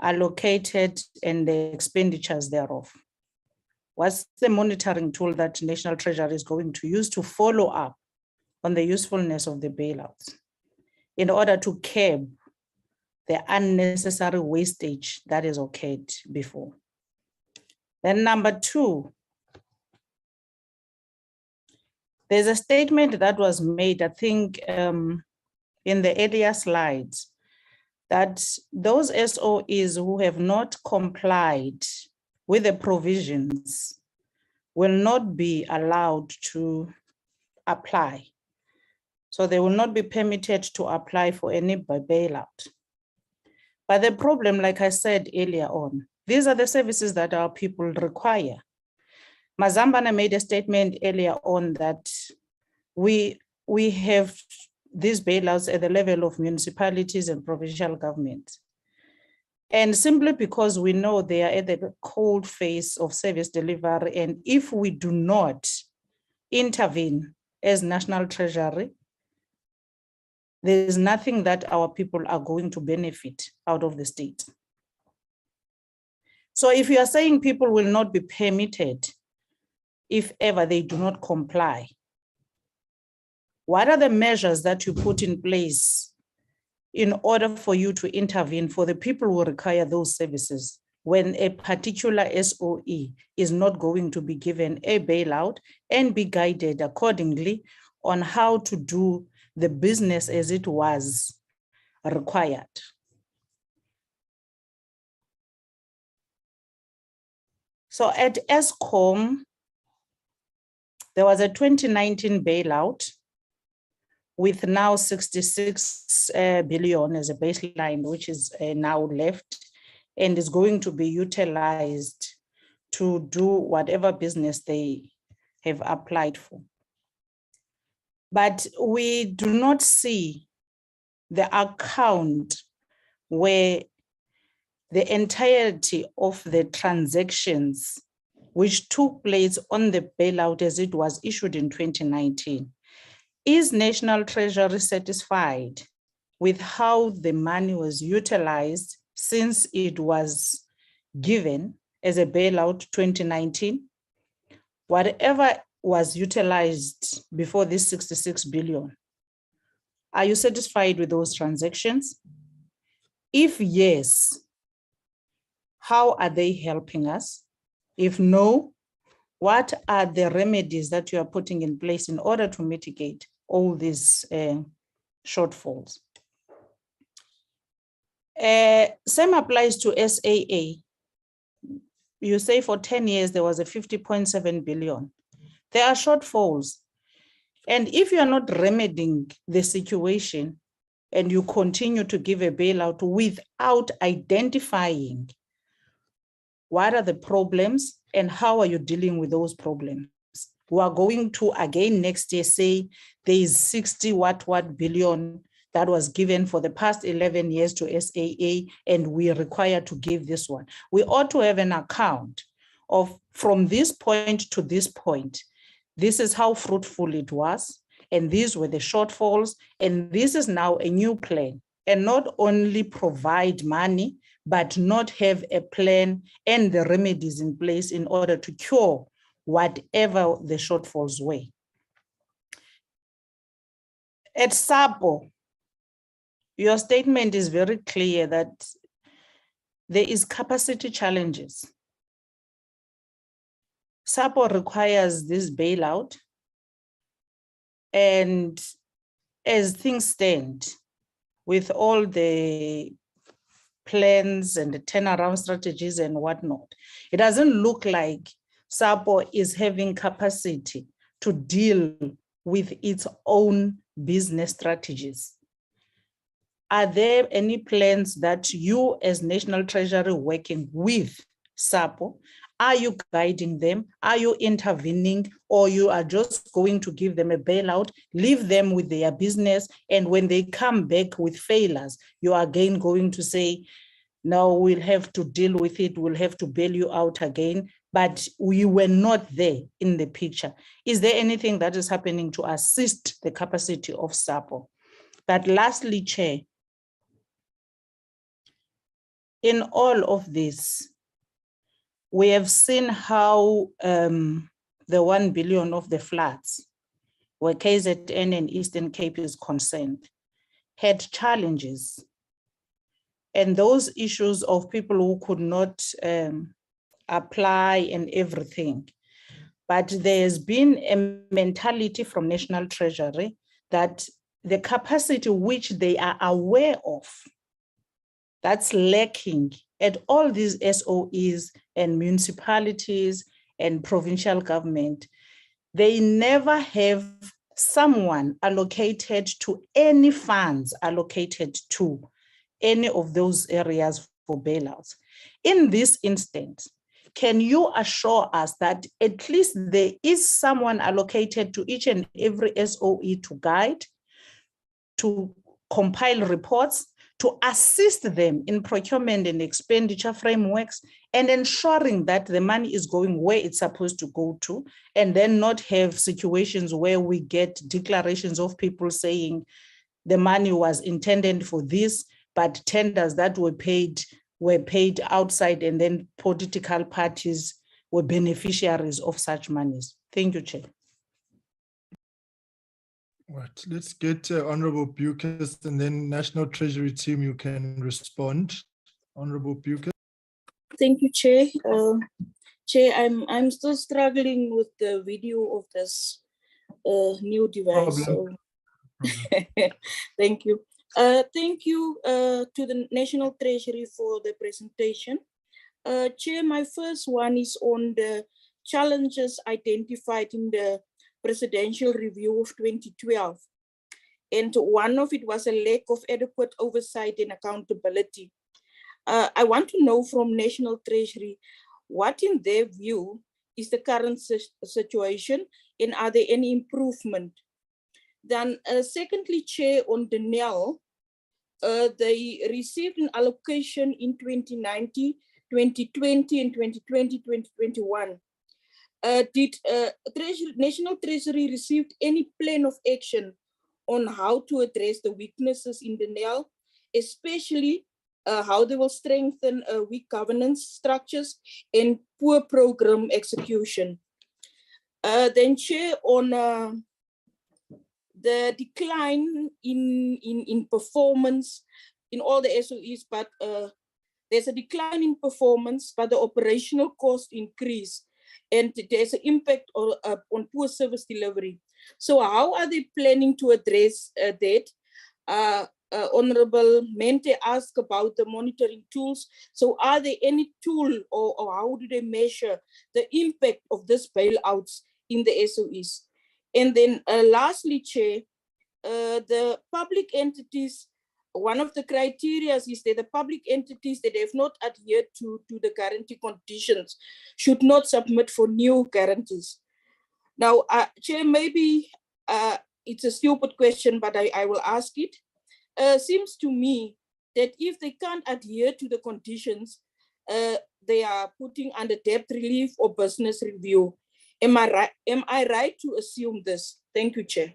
allocated and the expenditures thereof? What's the monitoring tool that National Treasury is going to use to follow up on the usefulness of the bailouts in order to curb the unnecessary wastage that has occurred before? Then number two, there's a statement that was made, I think, in the earlier slides, that those SOEs who have not complied with the provisions will not be allowed to apply. So they will not be permitted to apply for any bailout. But the problem, like I said earlier on, these are the services that our people require. Mazambane made a statement earlier on that we have these bailouts at the level of municipalities and provincial governments. And simply because we know they are at the cold face of service delivery, and if we do not intervene as National Treasury, there's nothing that our people are going to benefit out of the state. So if you are saying people will not be permitted if ever they do not comply, what are the measures that you put in place in order for you to intervene for the people who require those services when a particular SOE is not going to be given a bailout and be guided accordingly on how to do the business as it was required? So at Eskom, there was a 2019 bailout with now 66 billion as a baseline, which is now left and is going to be utilized to do whatever business they have applied for. But we do not see the account where the entirety of the transactions which took place on the bailout as it was issued in 2019. Is National Treasury satisfied with how the money was utilized since it was given as a bailout 2019? Whatever was utilized before this 66 billion, are you satisfied with those transactions? If yes, how are they helping us? If no, what are the remedies that you are putting in place in order to mitigate all these shortfalls? Same applies to SAA. You say for 10 years, there was a 50.7 billion. There are shortfalls. And if you are not remedying the situation and you continue to give a bailout without identifying what are the problems and how are you dealing with those problems, we are going to again next year say there is 60 what billion that was given for the past 11 years to SAA, and we are required to give this one. We ought to have an account of from this point to this point. This is how fruitful it was, and these were the shortfalls, and this is now a new plan and not only provide money, but not have a plan and the remedies in place in order to cure whatever the shortfalls were. At SAPO, your statement is very clear that there is capacity challenges. SAPO requires this bailout, and as things stand, with all the plans and the turnaround strategies and whatnot, it doesn't look like SAPO is having capacity to deal with its own business strategies. Are there any plans that you as National Treasury working with SAPO? Are you guiding them? Are you intervening? Or you are just going to give them a bailout, leave them with their business, and when they come back with failures, you are again going to say, no, we'll have to deal with it, we'll have to bail you out again, but we were not there in the picture. Is there anything that is happening to assist the capacity of SAPO? But lastly, Chair, in all of this, we have seen how the 1 billion of the floods, where KZN and Eastern Cape is concerned, had challenges. And those issues of people who could not apply and everything. But there's been a mentality from National Treasury that the capacity which they are aware of, that's lacking at all these SOEs and municipalities and provincial government. They never have someone allocated to any funds allocated to any of those areas for bailouts. In this instance, can you assure us that at least there is someone allocated to each and every SOE to guide, to compile reports, to assist them in procurement and expenditure frameworks, and ensuring that the money is going where it's supposed to go to, and then not have situations where we get declarations of people saying the money was intended for this, but tenders that were paid outside, and then political parties were beneficiaries of such monies. Thank you, Chair. Right, let's get Honorable Bucas, and then National Treasury team, you can respond. Honorable Bucas. Thank you, Chair. Chair, I'm still struggling with the video of this new device. So thank you. Thank you to the National Treasury for the presentation. Chair, my first one is on the challenges identified in the presidential review of 2012. And one of it was a lack of adequate oversight and accountability. I want to know from National Treasury, what in their view is the current situation, and are there any improvement? Then secondly, Chair, on the NEL, they received an allocation in 2019, 2020, and 2020, 2021. Did National Treasury receive any plan of action on how to address the weaknesses in the NEL, especially how they will strengthen weak governance structures and poor program execution? Then, Chair, on the decline in performance in all the SOEs, but there's a decline in performance, but the operational cost increase, and there's an impact on poor service delivery. So how are they planning to address that? Honorable Mente asked about the monitoring tools. So are there any tool, or how do they measure the impact of this bailouts in the SOEs? And then lastly, Chair, the public entities, one of the criteria is that the public entities that have not adhered to the guarantee conditions should not submit for new guarantees. Now, Chair, maybe it's a stupid question, but I will ask it. Seems to me that if they can't adhere to the conditions, they are putting under debt relief or business review. Am I right to assume this? Thank you, Chair.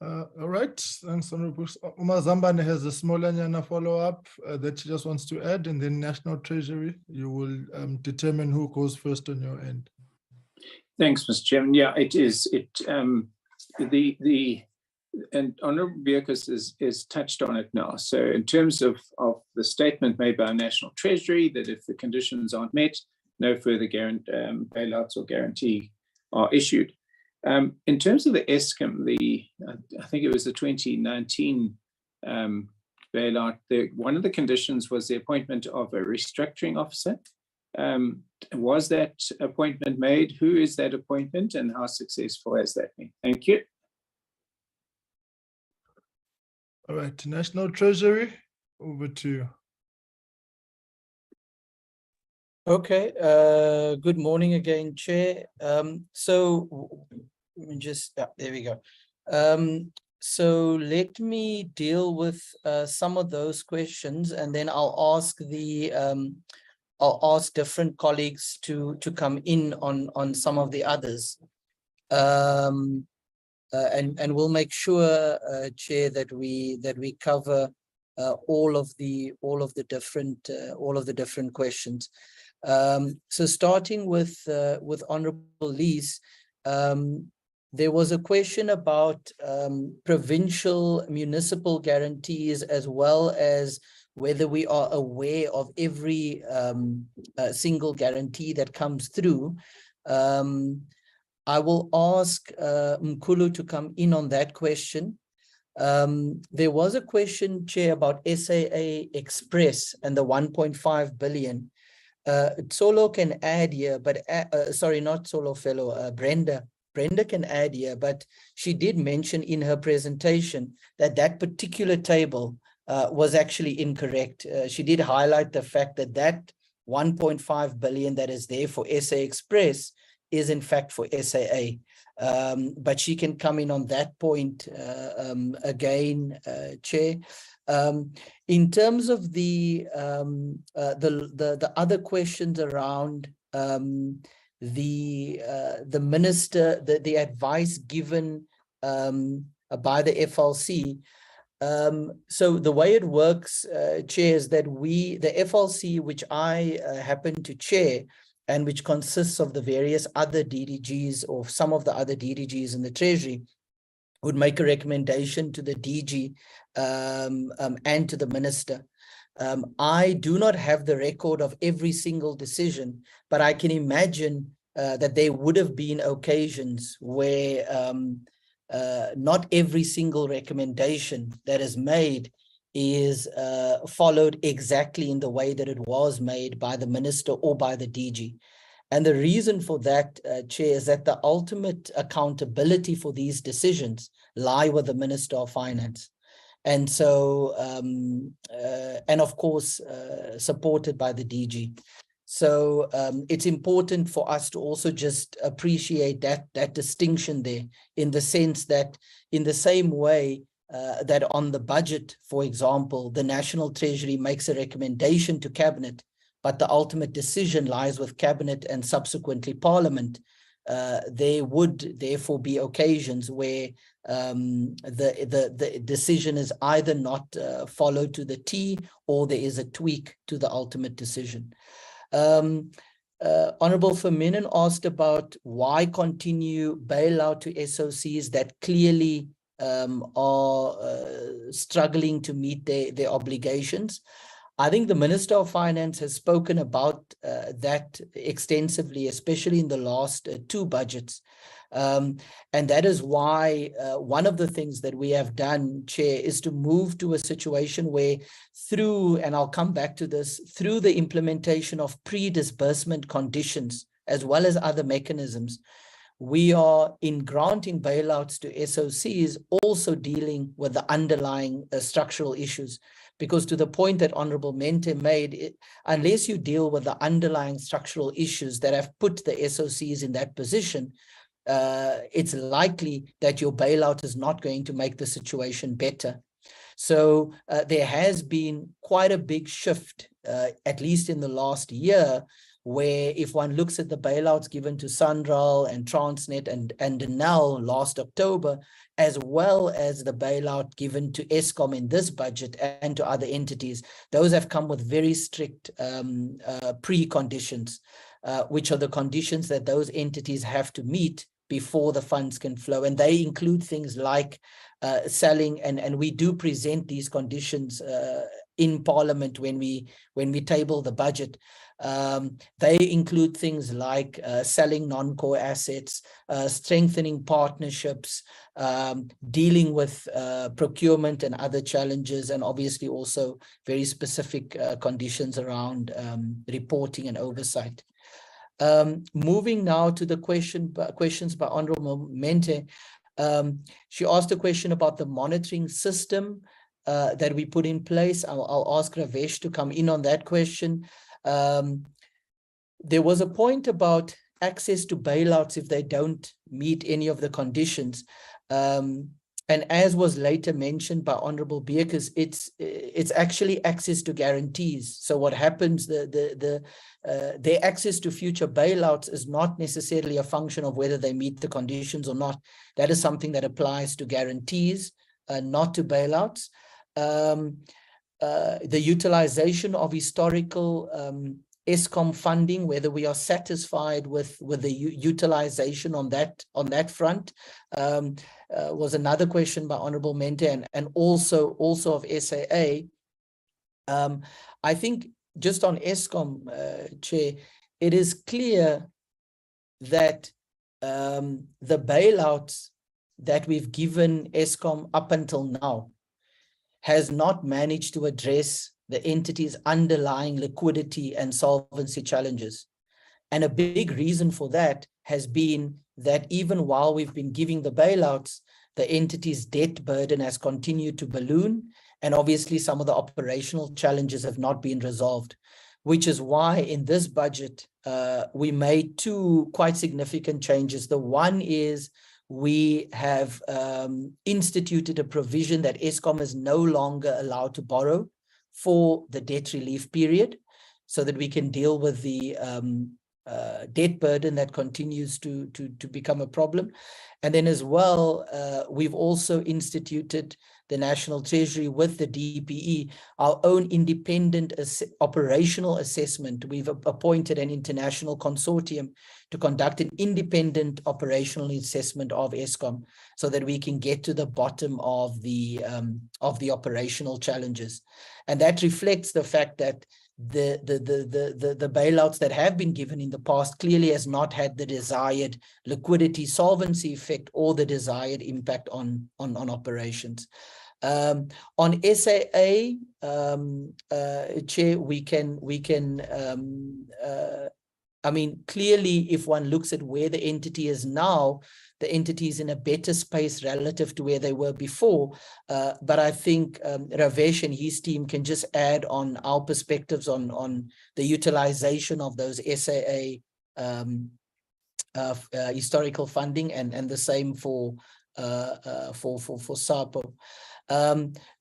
All right, thanks, Honorable. Umazambane has a small follow-up that she just wants to add, and then National Treasury, you will determine who goes first on your end. Thanks, Mr. Chairman. Yeah, it is. And Honourable Bierkus is touched on it now. So in terms of the statement made by National Treasury that if the conditions aren't met, no further bailouts or guarantee are issued. In terms of the Eskom, I think it was the 2019 bailout, one of the conditions was the appointment of a restructuring officer. Was that appointment made? Who is that appointment and how successful has that been? Thank you. All right, National Treasury, over to you. Okay, good morning again, Chair. So let me just, there we go. So let me deal with some of those questions, and then I'll ask different colleagues to come in on some of the others. And we'll make sure, Chair, that we cover all of the different questions. So starting with Honourable Lees, there was a question about provincial municipal guarantees, as well as whether we are aware of every single guarantee that comes through. I will ask Mkhulu to come in on that question. There was a question, Chair, about SAA Express and the 1.5 billion. Solo can add here, but sorry, not Solo fellow, Brenda. Brenda can add here, but she did mention in her presentation that that particular table was actually incorrect. She did highlight the fact that that 1.5 billion that is there for SA Express is in fact for SAA. But she can come in on that point again, Chair. In terms of the other questions around the minister, the advice given by the FLC. So the way it works, Chair, is that the FLC, which I happen to chair, and which consists of the various other DDGs or some of the other DDGs in the Treasury, would make a recommendation to the DG and to the minister. I do not have the record of every single decision, but I can imagine that there would have been occasions where not every single recommendation that is made is followed exactly in the way that it was made by the minister or by the DG. And the reason for that, Chair, is that the ultimate accountability for these decisions lie with the Minister of Finance. And so, and of course, supported by the DG. So it's important for us to also just appreciate that distinction there, in the sense that in the same way that on the budget, for example, the National Treasury makes a recommendation to Cabinet, but the ultimate decision lies with Cabinet and subsequently Parliament. There would therefore be occasions where the decision is either not followed to the T, or there is a tweak to the ultimate decision. Honorable Feminin asked about why continue bailout to SOCs that clearly are struggling to meet their obligations. I think the Minister of Finance has spoken about that extensively, especially in the last two budgets. And that is why one of the things that we have done, Chair, is to move to a situation where through, and I'll come back to this, through the implementation of pre-disbursement conditions, as well as other mechanisms, we are, in granting bailouts to SOCs, also dealing with the underlying structural issues. Because to the point that Honorable Mente made, unless you deal with the underlying structural issues that have put the SOCs in that position, it's likely that your bailout is not going to make the situation better. So there has been quite a big shift, at least in the last year, where if one looks at the bailouts given to Sandral and Transnet and now last October, as well as the bailout given to Eskom in this budget and to other entities, those have come with very strict preconditions, which are the conditions that those entities have to meet before the funds can flow. And they include things like selling, and we do present these conditions in Parliament when we table the budget. They include things like selling non-core assets, strengthening partnerships, dealing with procurement and other challenges, and obviously also very specific conditions around reporting and oversight. Moving now to the questions by Honorable Mente. She asked a question about the monitoring system that we put in place. I'll ask Ravesh to come in on that question. There was a point about access to bailouts if they don't meet any of the conditions. And as was later mentioned by Honorable Beekers, it's actually access to guarantees. So what happens, their access to future bailouts is not necessarily a function of whether they meet the conditions or not. That is something that applies to guarantees, not to bailouts. The utilization of historical Eskom funding, whether we are satisfied with the utilization on that front, was another question by Honorable Mente, and also of SAA. I think just on Eskom, Chair, it is clear that the bailouts that we've given Eskom up until now has not managed to address the entity's underlying liquidity and solvency challenges. And a big reason for that has been that even while we've been giving the bailouts, the entity's debt burden has continued to balloon, and obviously some of the operational challenges have not been resolved, which is why in this budget, we made two quite significant changes. The one is we have instituted a provision that Eskom is no longer allowed to borrow for the debt relief period, so that we can deal with the debt burden that continues to become a problem. And then as well, we've also instituted the National Treasury with the DPE, our own independent operational assessment. We've appointed an international consortium to conduct an independent operational assessment of Eskom, so that we can get to the bottom of the operational challenges. And that reflects the fact that the bailouts that have been given in the past clearly has not had the desired liquidity solvency effect or the desired impact on operations. On SAA, Chair, I mean, clearly, if one looks at where the entity is now, the entity is in a better space relative to where they were before. But I think Ravesh and his team can just add on our perspectives on the utilization of those SAA historical funding, and the same for SAPO.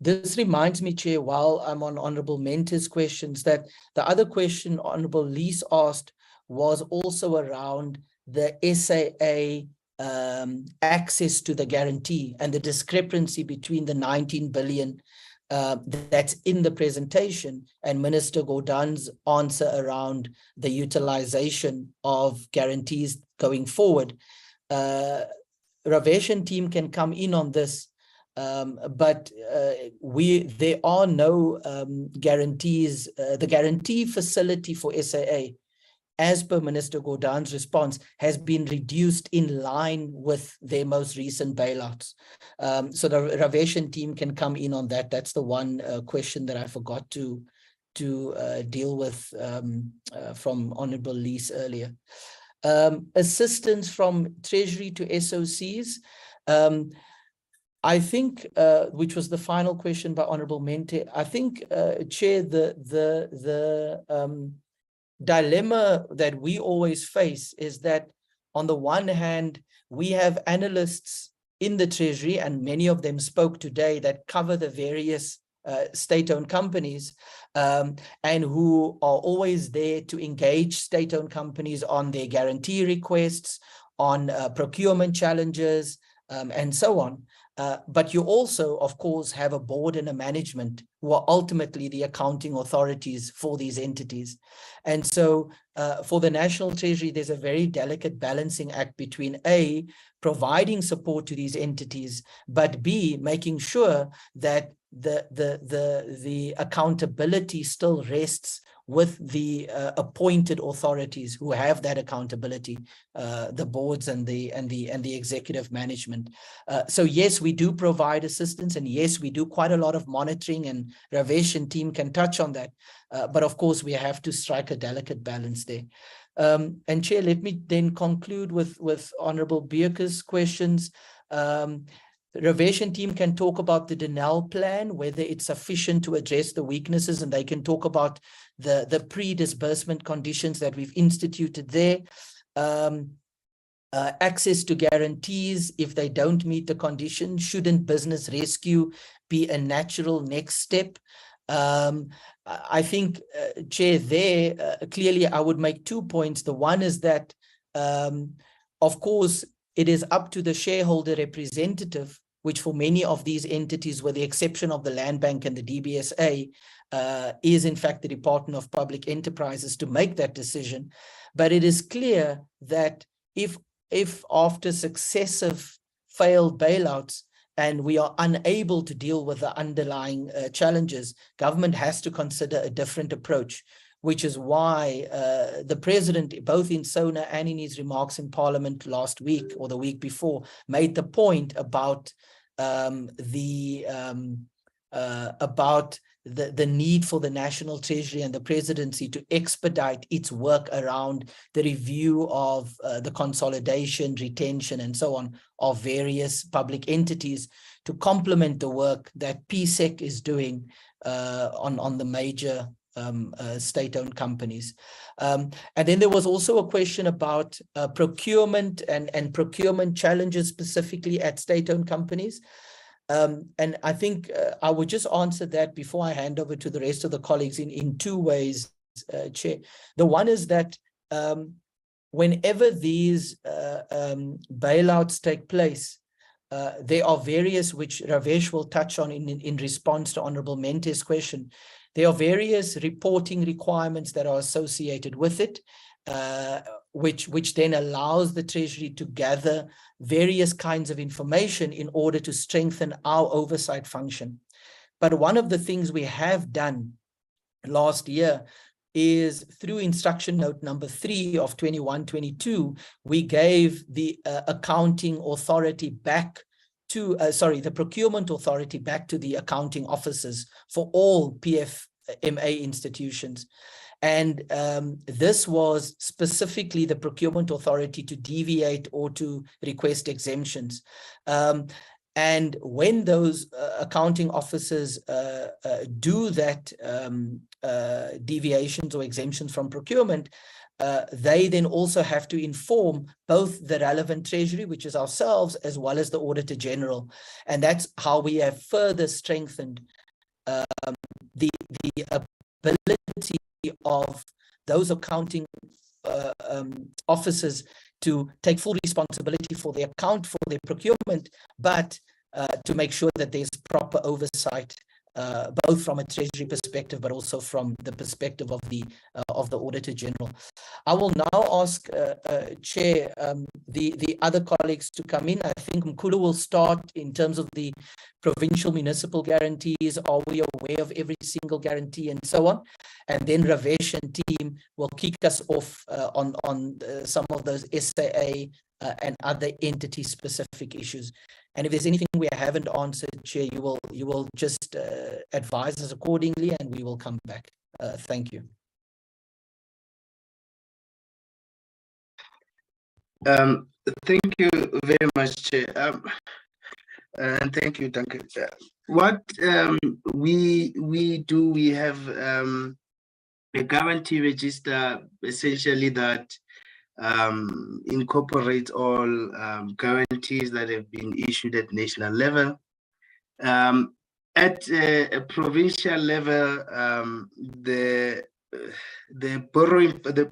This reminds me, Chair, while I'm on Honorable Mente's questions, that the other question Honorable Lees asked was also around the SAA access to the guarantee and the discrepancy between the 19 billion that's in the presentation and Minister Gordhan's answer around the utilization of guarantees going forward. Ravesh and team can come in on this, but there are no guarantees. The guarantee facility for SAA, as per Minister Gordhan's response, has been reduced in line with their most recent bailouts. So the Ravesh and team can come in on that. That's the one question that I forgot to deal with from Honorable Lees earlier. Assistance from Treasury to SOCs. I think, which was the final question by Honorable Mente, I think, Chair, the dilemma that we always face is that on the one hand, we have analysts in the Treasury, and many of them spoke today, that cover the various state-owned companies, and who are always there to engage state-owned companies on their guarantee requests, on procurement challenges, and so on. But you also, of course, have a board and a management who are ultimately the accounting authorities for these entities. And so for the National Treasury, there's a very delicate balancing act between A, providing support to these entities, but B, making sure that the accountability still rests with the appointed authorities who have that accountability, the boards and the executive management. So yes, we do provide assistance, and yes, we do quite a lot of monitoring, and Ravesh and team can touch on that. But of course, we have to strike a delicate balance there. And Chair, let me then conclude with Honorable Beerke's questions. Ravesh and team can talk about the Denel plan, whether it's sufficient to address the weaknesses, and they can talk about the pre-disbursement conditions that we've instituted there. Access to guarantees, if they don't meet the condition, shouldn't business rescue be a natural next step? I think, Chair, there, clearly I would make 2 points. The one is that, of course, it is up to the shareholder representative, which for many of these entities, with the exception of the Land Bank and the DBSA, is in fact the Department of Public Enterprises to make that decision. But it is clear that if after successive failed bailouts, and we are unable to deal with the underlying challenges, government has to consider a different approach, which is why the president, both in SONA and in his remarks in Parliament last week or the week before, made the point about the need for the National Treasury and the presidency to expedite its work around the review of the consolidation, retention, and so on of various public entities to complement the work that PSEC is doing on the major state-owned companies. And then there was also a question about procurement and procurement challenges specifically at state-owned companies. And I think I would just answer that before I hand over to the rest of the colleagues in 2 ways, Chair. The one is that whenever these bailouts take place, there are various, which Ravesh will touch on in response to Honorable Mente's question. There are various reporting requirements that are associated with it, which then allows the Treasury to gather various kinds of information in order to strengthen our oversight function. But one of the things we have done last year is through instruction note number 3 of 21-22, we gave the accounting authority back to, the procurement authority back to the accounting officers for all PFMA institutions. And this was specifically the procurement authority to deviate or to request exemptions. And when those accounting officers do that deviations or exemptions from procurement, they then also have to inform both the relevant Treasury, which is ourselves, as well as the Auditor General. And that's how we have further strengthened the ability of those accounting officers to take full responsibility for their account, for their procurement, but to make sure that there's proper oversight, both from a Treasury perspective, but also from the perspective of the Auditor General. I will now ask Chair, the other colleagues to come in. I think Mkhulu will start in terms of the provincial municipal guarantees. Are we aware of every single guarantee and so on? And then Ravesh and team will kick us off on some of those SAA and other entity-specific issues. And if there's anything we haven't answered, Chair, you will just advise us accordingly, and we will come back. Thank you. Thank you very much, Chair. And thank you, Duncan. What we do, we have a guarantee register, essentially, that incorporates all guarantees that have been issued at national level. At a provincial level, the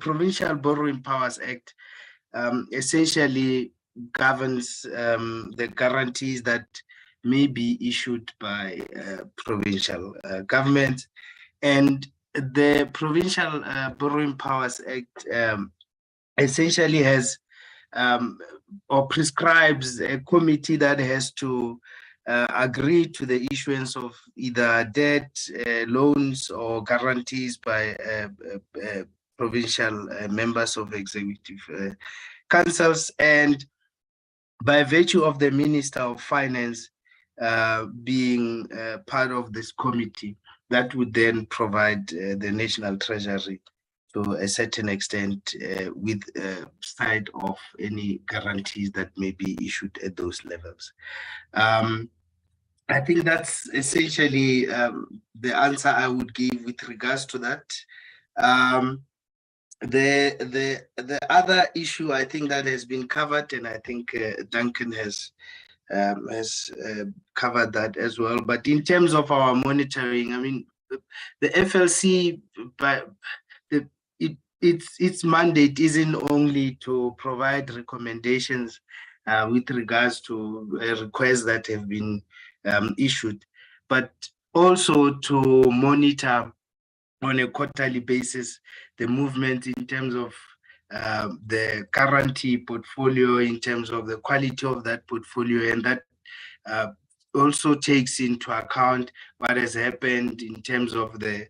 Provincial Borrowing Powers Act essentially governs the guarantees that may be issued by provincial governments, and the Provincial Borrowing Powers Act essentially has or prescribes a committee that has to agree to the issuance of either debt, loans, or guarantees by provincial members of executive councils. And by virtue of the Minister of Finance being part of this committee, that would then provide the National Treasury to a certain extent with side of any guarantees that may be issued at those levels. I think that's essentially the answer I would give with regards to that. The other issue I think that has been covered, and I think Duncan has covered that as well. But in terms of our monitoring, I mean, the FLC, its mandate isn't only to provide recommendations with regards to requests that have been issued, but also to monitor on a quarterly basis the movement in terms of the guarantee portfolio, in terms of the quality of that portfolio, and that also takes into account what has happened in terms of the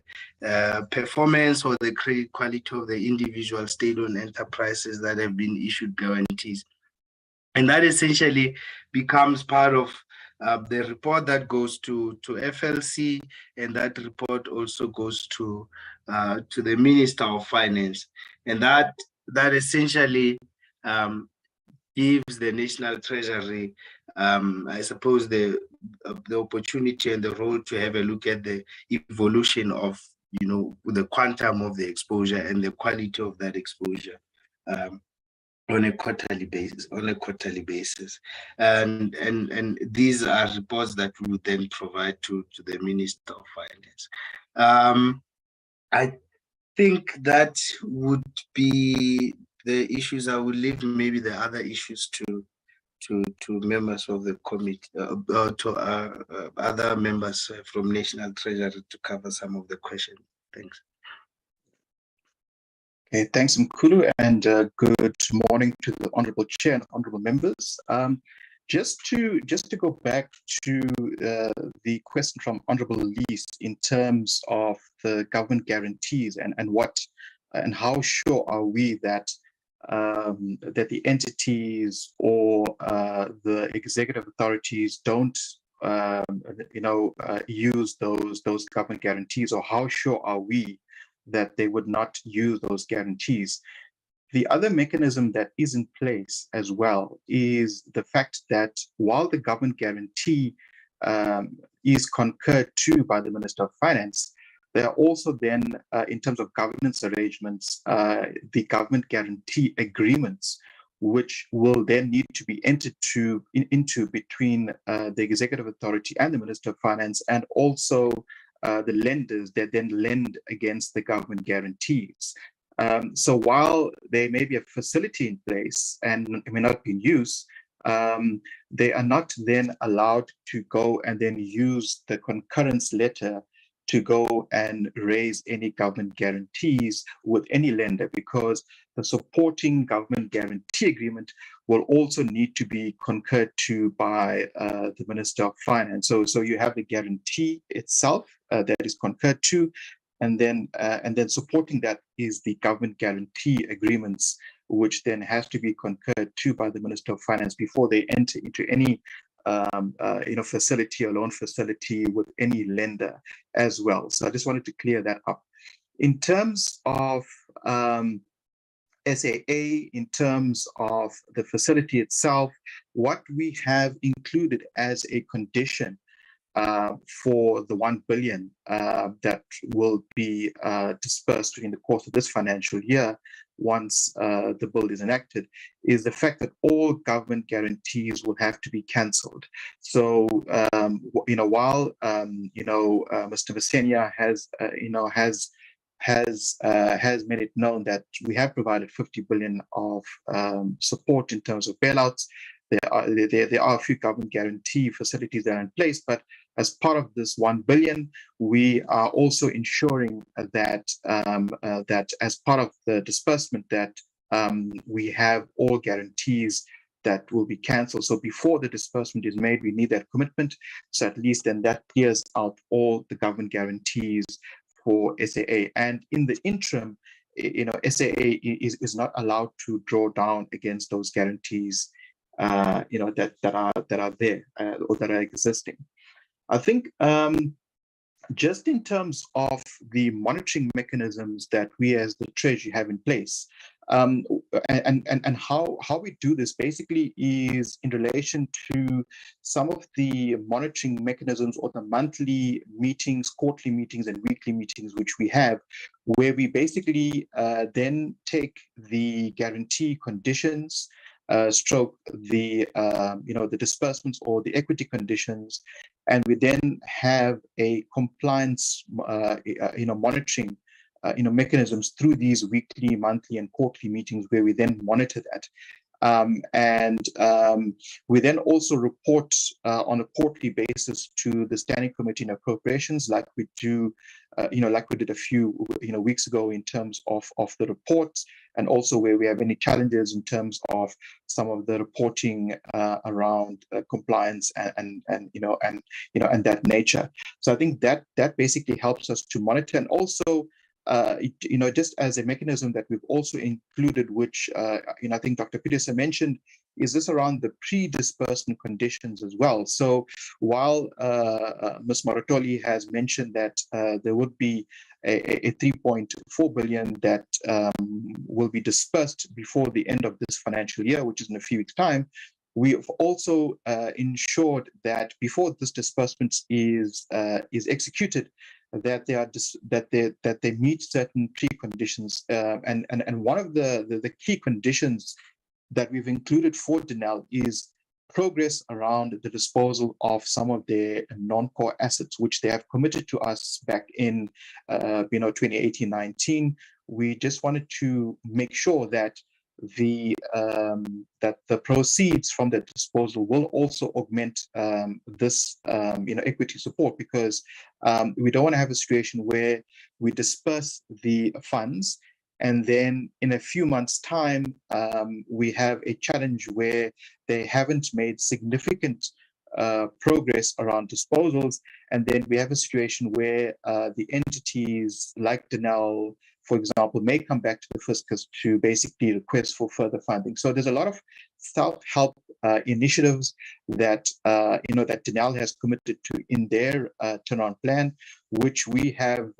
performance or the credit quality of the individual state-owned enterprises that have been issued guarantees. And that essentially becomes part of the report that goes to FLC, and that report also goes to the Minister of Finance. And that essentially gives the National Treasury, I suppose, the opportunity and the role to have a look at the evolution of, the quantum of the exposure and the quality of that exposure on a quarterly basis. And these are reports that we would then provide to the Minister of Finance. I think that would be the issues. I will leave maybe the other issues to members of the committee, to other members from National Treasury to cover some of the questions. Thanks. Okay, thanks, Mkhulu, and good morning to the Honourable Chair and Honourable members. Just to go back to the question from Honourable Lees in terms of the government guarantees and how sure are we that that the entities or the executive authorities don't use those government guarantees, or how sure are we that they would not use those guarantees? The other mechanism that is in place as well is the fact that while the government guarantee is concurred to by the Minister of Finance, there are also then, in terms of governance arrangements, the government guarantee agreements, which will then need to be entered into between the executive authority and the Minister of Finance, and also the lenders that then lend against the government guarantees. So while there may be a facility in place and it may not be in use, they are not then allowed to go and then use the concurrence letter to go and raise any government guarantees with any lender, because the supporting government guarantee agreement will also need to be concurred to by the Minister of Finance. So you have the guarantee itself that is concurred to, and then supporting that is the government guarantee agreements, which then has to be concurred to by the Minister of Finance before they enter into any facility or loan facility with any lender as well. So I just wanted to clear that up. In terms of SAA, in terms of the facility itself, what we have included as a condition for the 1 billion that will be dispersed in the course of this financial year once the bill is enacted, is the fact that all government guarantees will have to be cancelled. So, while Mr. Visenia has made it known that we have provided 50 billion of support in terms of bailouts. There are a few government guarantee facilities that are in place, but as part of this 1 billion, we are also ensuring that that as part of the disbursement that we have all guarantees that will be cancelled. So before the disbursement is made, we need that commitment. So at least then that clears out all the government guarantees for SAA. And in the interim, SAA is not allowed to draw down against those guarantees that are there or that are existing. I think just in terms of the monitoring mechanisms that we as the Treasury have in place, and how we do this basically is in relation to some of the monitoring mechanisms or the monthly meetings, quarterly meetings, and weekly meetings which we have, where we basically then take the guarantee conditions, stroke the the disbursements or the equity conditions, and we then have a compliance monitoring mechanisms through these weekly, monthly, and quarterly meetings where we then monitor that. We then also report on a quarterly basis to the Standing Committee on Appropriations, like we do, like we did a few weeks ago in terms of the reports, and also where we have any challenges in terms of some of the reporting around compliance and that nature. So I think that basically helps us to monitor, and also just as a mechanism that we've also included, which I think Dr. Peterson mentioned, is this around the pre-disbursement conditions as well. So while Ms. Maratoli has mentioned that there would be a 3.4 billion that will be dispersed before the end of this financial year, which is in a few weeks' time, we have also ensured that before this disbursement is executed, that they meet certain preconditions, and one of the key conditions that we've included for Denel is progress around the disposal of some of their non-core assets, which they have committed to us back in 2018-19. We just wanted to make sure that the proceeds from the disposal will also augment this equity support, because we don't want to have a situation where we disperse the funds and then in a few months' time we have a challenge where they haven't made significant progress around disposals, and then we have a situation where the entities like Denel, for example, may come back to the fiscus to basically request for further funding. So there's a lot of self-help initiatives that that Denel has committed to in their turnaround plan, which we have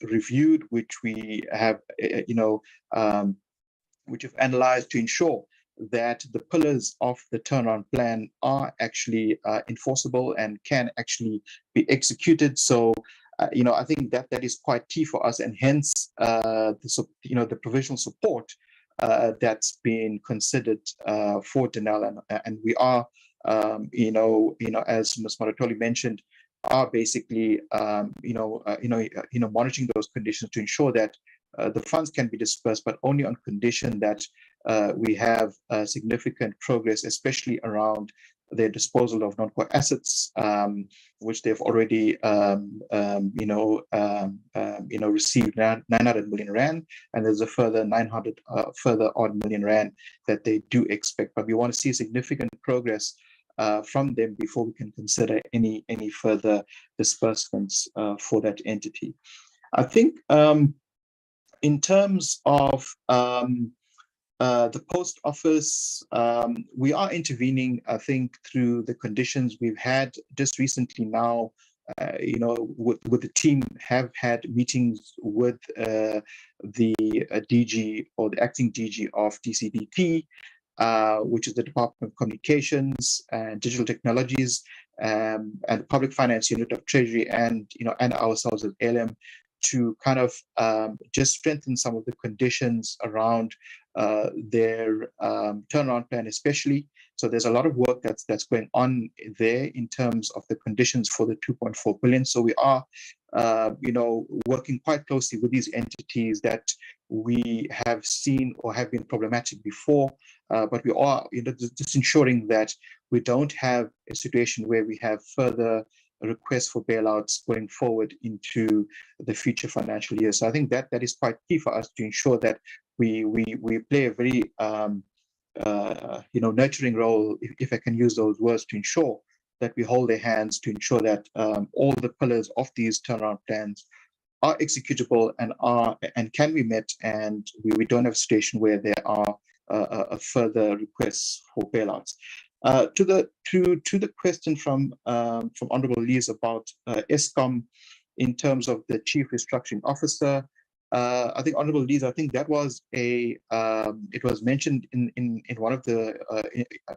reviewed, which we have which have analyzed to ensure that the pillars of the turnaround plan are actually enforceable and can actually be executed. So I think that is quite key for us, and hence the provisional support that's been considered for Denel, and we are as Ms. Maratoli mentioned, are basically monitoring those conditions to ensure that the funds can be dispersed, but only on condition that we have significant progress, especially around their disposal of non-core assets, which they've already received 900 million rand, and there's a further 900 million rand that they do expect. But we want to see significant progress from them before we can consider any further disbursements for that entity. I think in terms of the post office, we are intervening, I think, through the conditions we've had just recently now. With the team, have had meetings with the DG or the acting DG of DCDT, which is the Department of Communications and Digital Technologies, and the Public Finance Unit of Treasury, and and ourselves as LM, to kind of just strengthen some of the conditions around their turnaround plan, especially. So there's a lot of work that's going on there in terms of the conditions for the 2.4 billion. So we are, working quite closely with these entities that we have seen or have been problematic before, but we are, just ensuring that we don't have a situation where we have further requests for bailouts going forward into the future financial year. So I think that is quite key for us to ensure that we play a very nurturing role, if I can use those words, to ensure that we hold their hands, to ensure that all the pillars of these turnaround plans are executable and can be met, and we don't have a situation where there are further requests for bailouts. To the question from Honorable Lees about Eskom in terms of the Chief Restructuring Officer, I think Honorable Lees, I think that was it was mentioned in one of the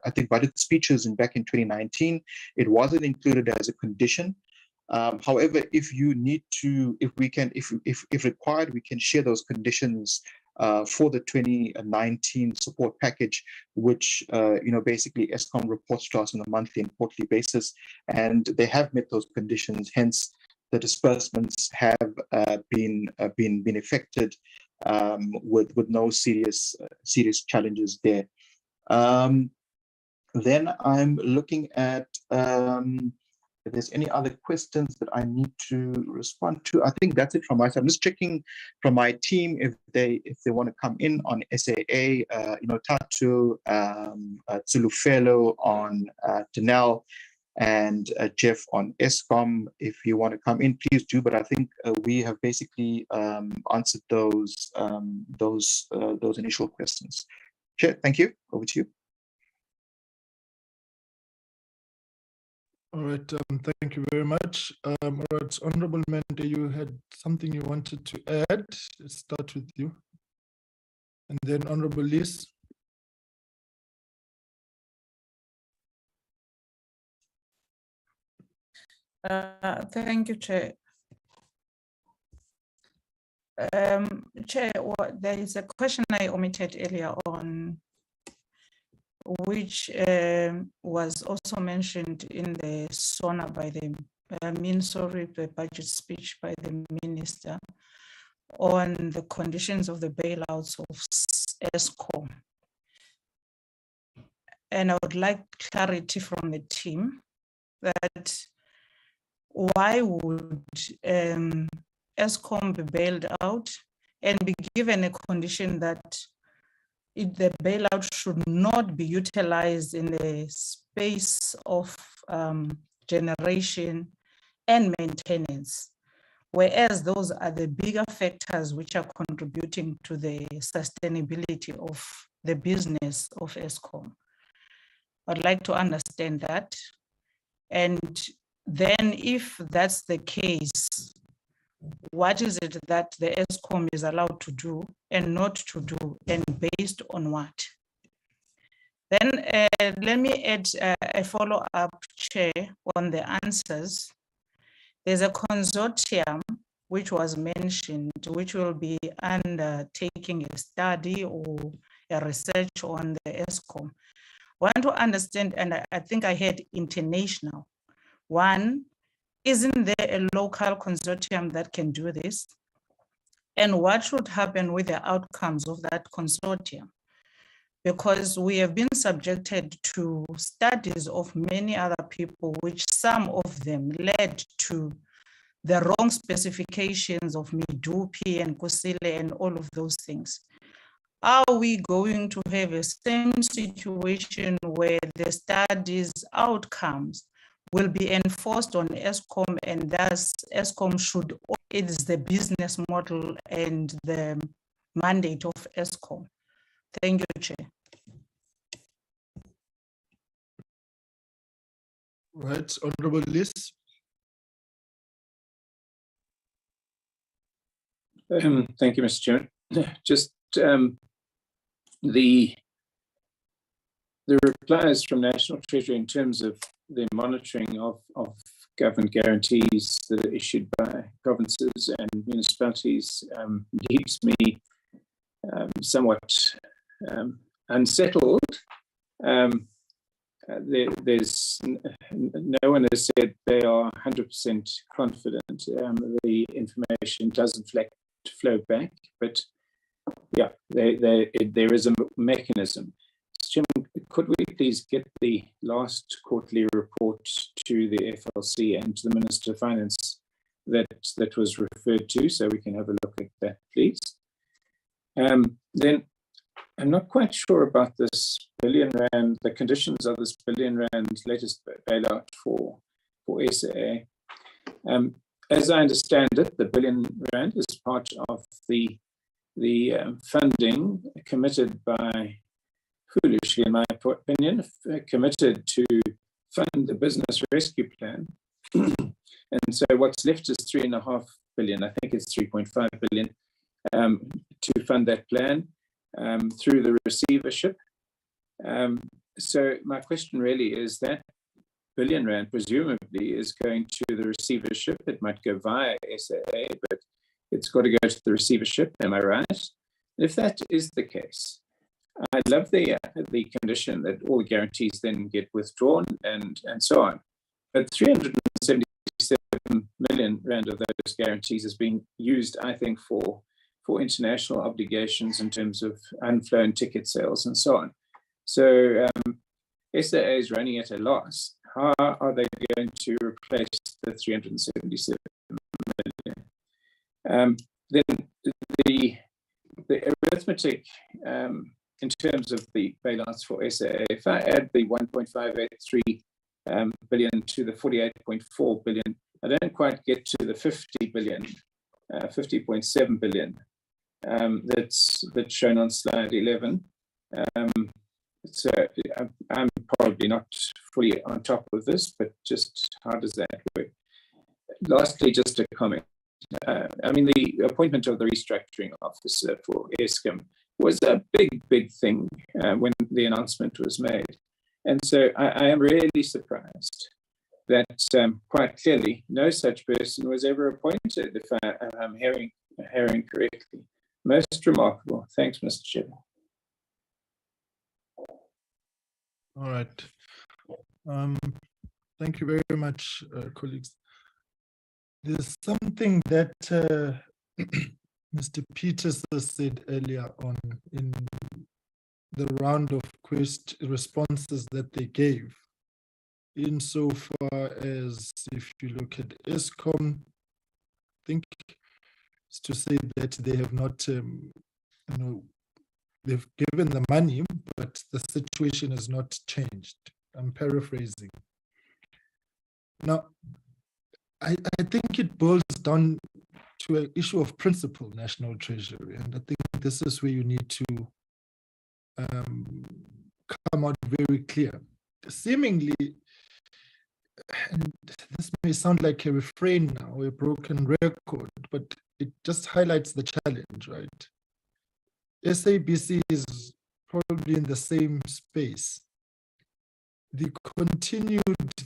I think budget speeches back in 2019. It wasn't included as a condition. However, if you need to, if required, we can share those conditions for the 2019 support package, which basically Eskom reports to us on a monthly and quarterly basis, and they have met those conditions. Hence, the disbursements have been effected with no serious challenges there. Then I'm looking at if there's any other questions that I need to respond to. I think that's it from my side. I'm just checking from my team if they want to come in on SAA, Tatu, Zulufelo on Danelle, and Jeff on Eskom. If you want to come in, please do. But I think we have basically answered those initial questions. Chair, thank you. Over to you. All right, thank you very much. All right, Honorable Mende, you had something you wanted to add. Let's start with you. And then Honorable Lees. Thank you, Chair. Chair, there is a question I omitted earlier on, which was also mentioned in the SONA by the the budget speech by the minister on the conditions of the bailouts of Eskom. And I would like clarity from the team that why would Eskom be bailed out and be given a condition that the bailout should not be utilized in the space of generation and maintenance, whereas those are the bigger factors which are contributing to the sustainability of the business of Eskom. I'd like to understand that. And then if that's the case, what is it that the Eskom is allowed to do and not to do, and based on what? Then let me add a follow-up, Chair, on the answers. There's a consortium which was mentioned, which will be undertaking a study or a research on the Eskom. I want to understand, and I think I heard international. One, isn't there a local consortium that can do this? And what should happen with the outcomes of that consortium? Because we have been subjected to studies of many other people, which some of them led to the wrong specifications of Medupi and Kusile and all of those things. Are we going to have a same situation where the studies outcomes will be enforced on Eskom, and thus Eskom should, it is the business model and the mandate of Eskom? Thank you, Chair. Right, Honorable Lees. Thank you, Mr. Chairman. Just the replies from National Treasury in terms of the monitoring of government guarantees that are issued by provinces and municipalities leaves me somewhat unsettled. There's no one has said they are 100% confident. The information doesn't flow back, but yeah, there is a mechanism. Jim, could we please get the last quarterly report to the FLC and to the Minister of Finance that was referred to, so we can have a look at that, please? Then I'm not quite sure about this billion rand, the conditions of this billion rand latest bailout for SAA. As I understand it, the billion rand is part of the funding committed by, foolishly in my opinion, committed to fund the business rescue plan. And so what's left is 3.5 billion, I think it's 3.5 billion, to fund that plan through the receivership. So my question really is that billion rand presumably is going to the receivership. It might go via SAA, but it's got to go to the receivership. Am I right? If that is the case, I love the condition that all the guarantees then get withdrawn and so on. But 377 million rand of those guarantees is being used, I think, for international obligations in terms of unflown ticket sales and so on. So SAA is running at a loss. How are they going to replace the 377 million? Then the arithmetic in terms of the bailouts for SAA, if I add the 1.583 billion to the 48.4 billion, I don't quite get to the 50 billion, 50.7 billion that's shown on slide 11. So I'm probably not fully on top of this, but just how does that work? Lastly, just a comment. I mean, the appointment of the restructuring officer for Eskom was a big thing when the announcement was made. And so I am really surprised that quite clearly no such person was ever appointed, if I'm hearing correctly. Most remarkable. Thanks, Mr. Chair. All right. Thank you very much, colleagues. There's something that Mr. Peters said earlier on in the round of responses that they gave, insofar as if you look at Eskom, I think it's to say that they have not, they've given the money, but the situation has not changed. I'm paraphrasing. Now, I think it boils down to an issue of principle, National Treasury, and I think this is where you need to come out very clear. Seemingly, and this may sound like a refrain now, a broken record, but it just highlights the challenge, right? SABC is probably in the same space. The continued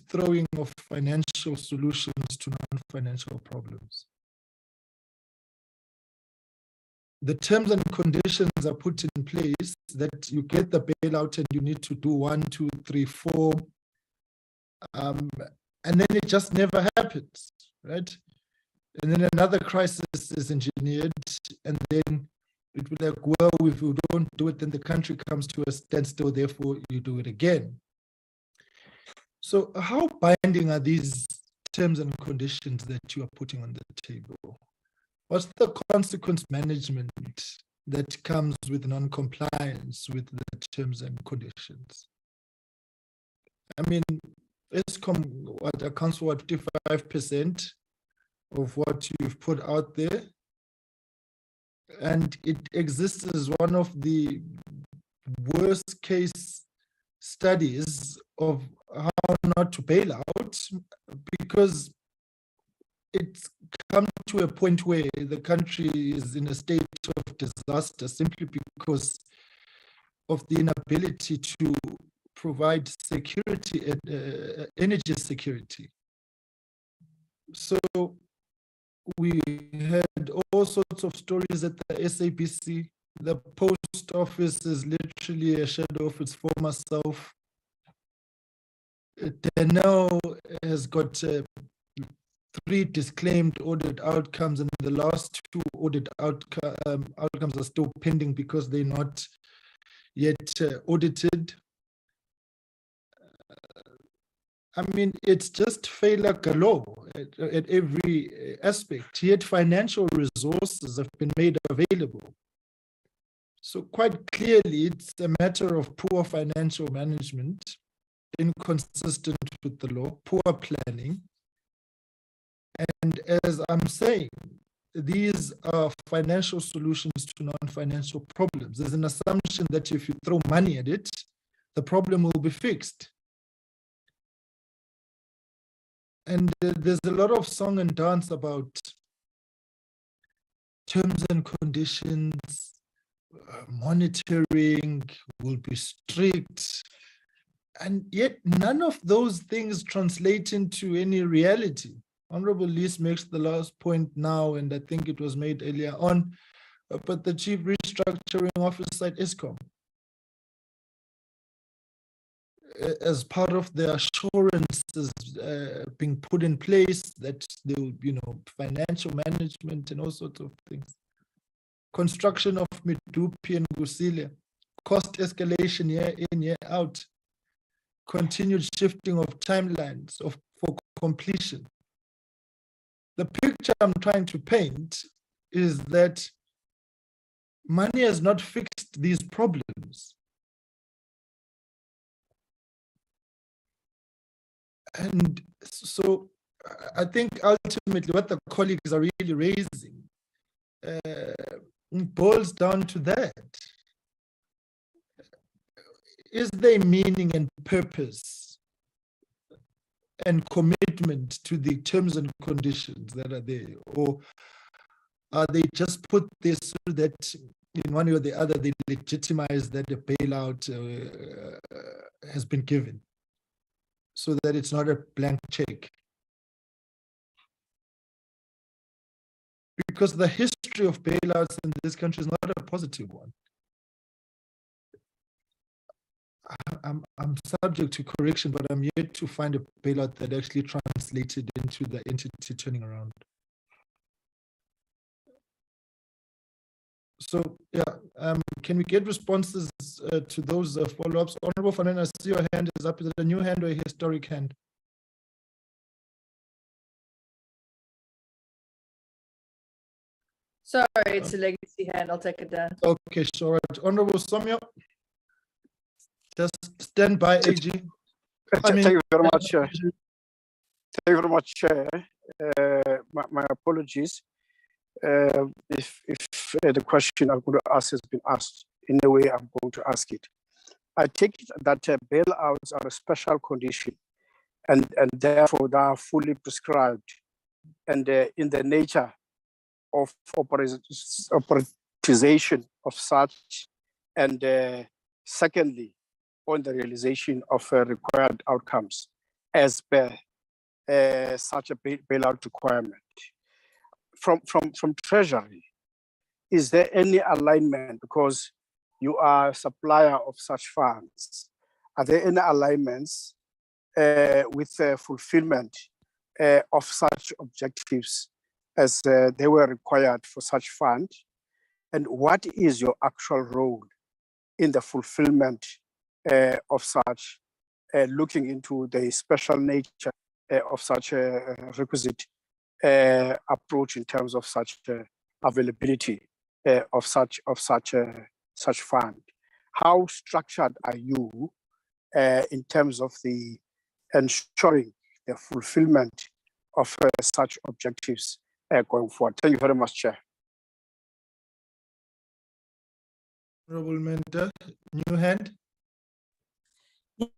throwing of financial solutions to non-financial problems. The terms and conditions are put in place that you get the bailout and you need to do 1, 2, 3, 4, and then it just never happens, right? And then another crisis is engineered, and then it will be like, well, if you don't do it, then the country comes to a standstill, therefore you do it again. So how binding are these terms and conditions that you are putting on the table? What's the consequence management that comes with non-compliance with the terms and conditions? I mean, Eskom accounts for 55% of what you've put out there, and it exists as one of the worst case studies of how not to bail out, because it's come to a point where the country is in a state of disaster simply because of the inability to provide security, energy security. So we had all sorts of stories at the SABC. The post office is literally a shadow of its former self. Denel has got 3 disclaimed audit outcomes, and the last 2 audit outcomes are still pending because they're not yet audited. I mean, it's just failure galore at every aspect, yet financial resources have been made available. So quite clearly, it's a matter of poor financial management, inconsistent with the law, poor planning. And as I'm saying, these are financial solutions to non-financial problems. There's an assumption that if you throw money at it, the problem will be fixed. And there's a lot of song and dance about terms and conditions, monitoring will be strict, and yet none of those things translate into any reality. Honorable Lees makes the last point now, and I think it was made earlier on, but the Chief Restructuring Officer at Eskom, as part of the assurances being put in place that there will be, financial management and all sorts of things. Construction of Medupi and Gusile, cost escalation year in, year out, continued shifting of timelines for completion. The picture I'm trying to paint is that money has not fixed these problems. And so I think ultimately what the colleagues are really raising boils down to that. Is there meaning and purpose and commitment to the terms and conditions that are there? Or are they just put there so that in one way or the other they legitimize that a bailout has been given, so that it's not a blank check? Because the history of bailouts in this country is not a positive one. I'm subject to correction, but I'm yet to find a bailout that actually translated into the entity turning around. So, yeah, can we get responses to those follow-ups? Honorable Fanena, I see your hand is up. Is it a new hand or a historic hand? Sorry, it's a legacy hand. I'll take it down. Okay, sure. Honorable Somyo, just stand by, AG. Thank you very much, Chair. Thank you very much, Chair. My apologies if the question I'm going to ask has been asked in the way I'm going to ask it. I take it that bailouts are a special condition and therefore they are fully prescribed and in the nature of operatization of such, and secondly, on the realization of required outcomes as per such a bailout requirement. From Treasury, is there any alignment, because you are a supplier of such funds, are there any alignments with the fulfillment of such objectives as they were required for such fund? And what is your actual role in the fulfillment of such, looking into the special nature of such a requisite approach in terms of such availability of such fund? How structured are you in terms of the ensuring the fulfillment of such objectives going forward? Thank you very much, Chair. Honorable Mentor, new hand.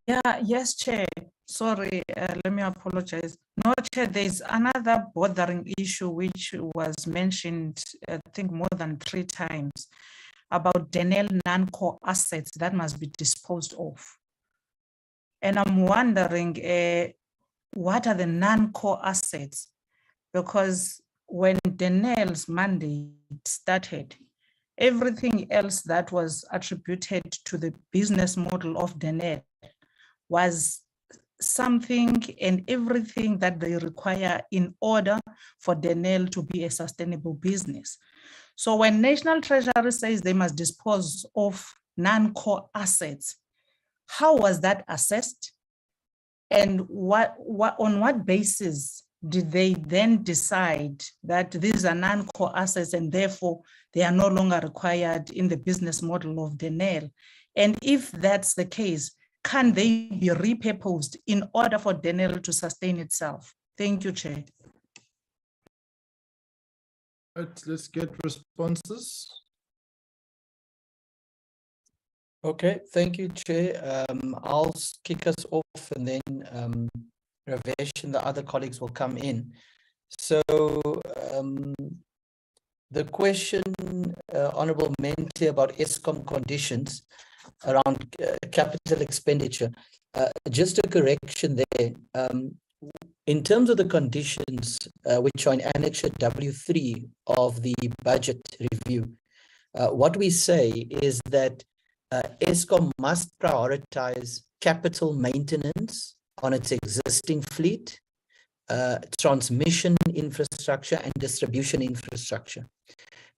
Yeah, yes, Chair. Sorry, let me apologize. No, Chair, there's another bothering issue which was mentioned, I think more than 3 times, about Denel non-core assets that must be disposed of. And I'm wondering, what are the non-core assets? Because when Denel's mandate started, everything else that was attributed to the business model of Denel was something and everything that they require in order for Denel to be a sustainable business. So when National Treasury says they must dispose of non-core assets, how was that assessed? And on what basis did they then decide that these are non-core assets and therefore they are no longer required in the business model of Denel? And if that's the case, can they be repurposed in order for Denel to sustain itself? Thank you, Chair. Right, let's get responses. Okay, thank you, Chair. I'll kick us off and then Ravesh and the other colleagues will come in. So the question, Honorable Mente, about ESCOM conditions around capital expenditure, just a correction there. In terms of the conditions which are in Annexure W3 of the budget review, what we say is that ESCOM must prioritize capital maintenance on its existing fleet, transmission infrastructure, and distribution infrastructure.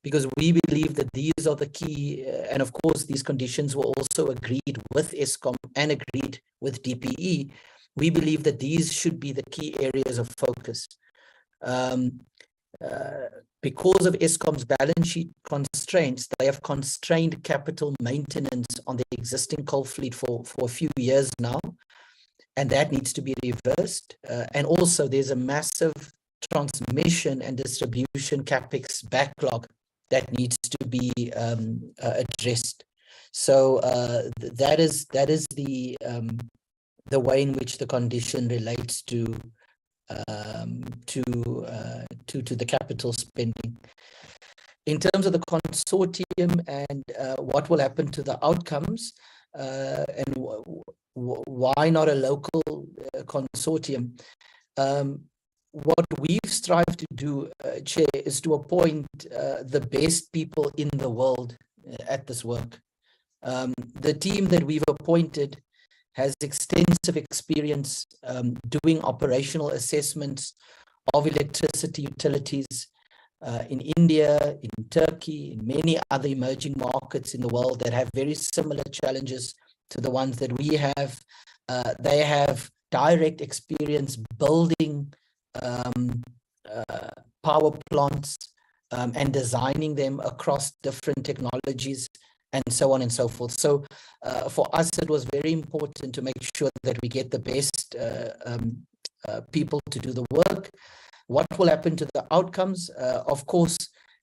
Because we believe that these are the key, and of course, these conditions were also agreed with ESCOM and agreed with DPE. We believe that these should be the key areas of focus. Because of ESCOM's balance sheet constraints, they have constrained capital maintenance on the existing coal fleet for a few years now, and that needs to be reversed. And also there's a massive transmission and distribution capex backlog that needs to be addressed. So that is the way in which the condition relates to the capital spending. In terms of the consortium and what will happen to the outcomes, and why not a local consortium? What we've strived to do, Chair, is to appoint the best people in the world at this work. The team that we've appointed has extensive experience doing operational assessments of electricity utilities in India, in Turkey, in many other emerging markets in the world that have very similar challenges to the ones that we have. They have direct experience building power plants and designing them across different technologies, and so on and so forth. So for us, it was very important to make sure that we get the best people to do the work. What will happen to the outcomes? Of course,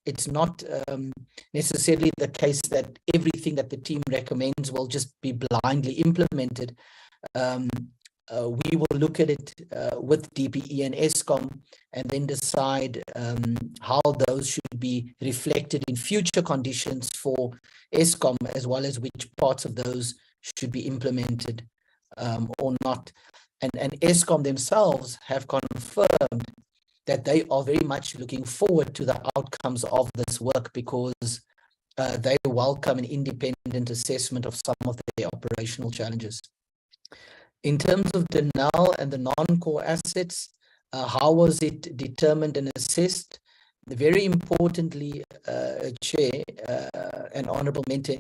it's not necessarily the case that everything that the team recommends will just be blindly implemented. We will look at it with DPE and ESCOM and then decide how those should be reflected in future conditions for ESCOM, as well as which parts of those should be implemented or not. And ESCOM themselves have confirmed that they are very much looking forward to the outcomes of this work, because they welcome an independent assessment of some of their operational challenges. In terms of Denel and the non-core assets, how was it determined and assessed? Very importantly, Chair and Honourable Mente.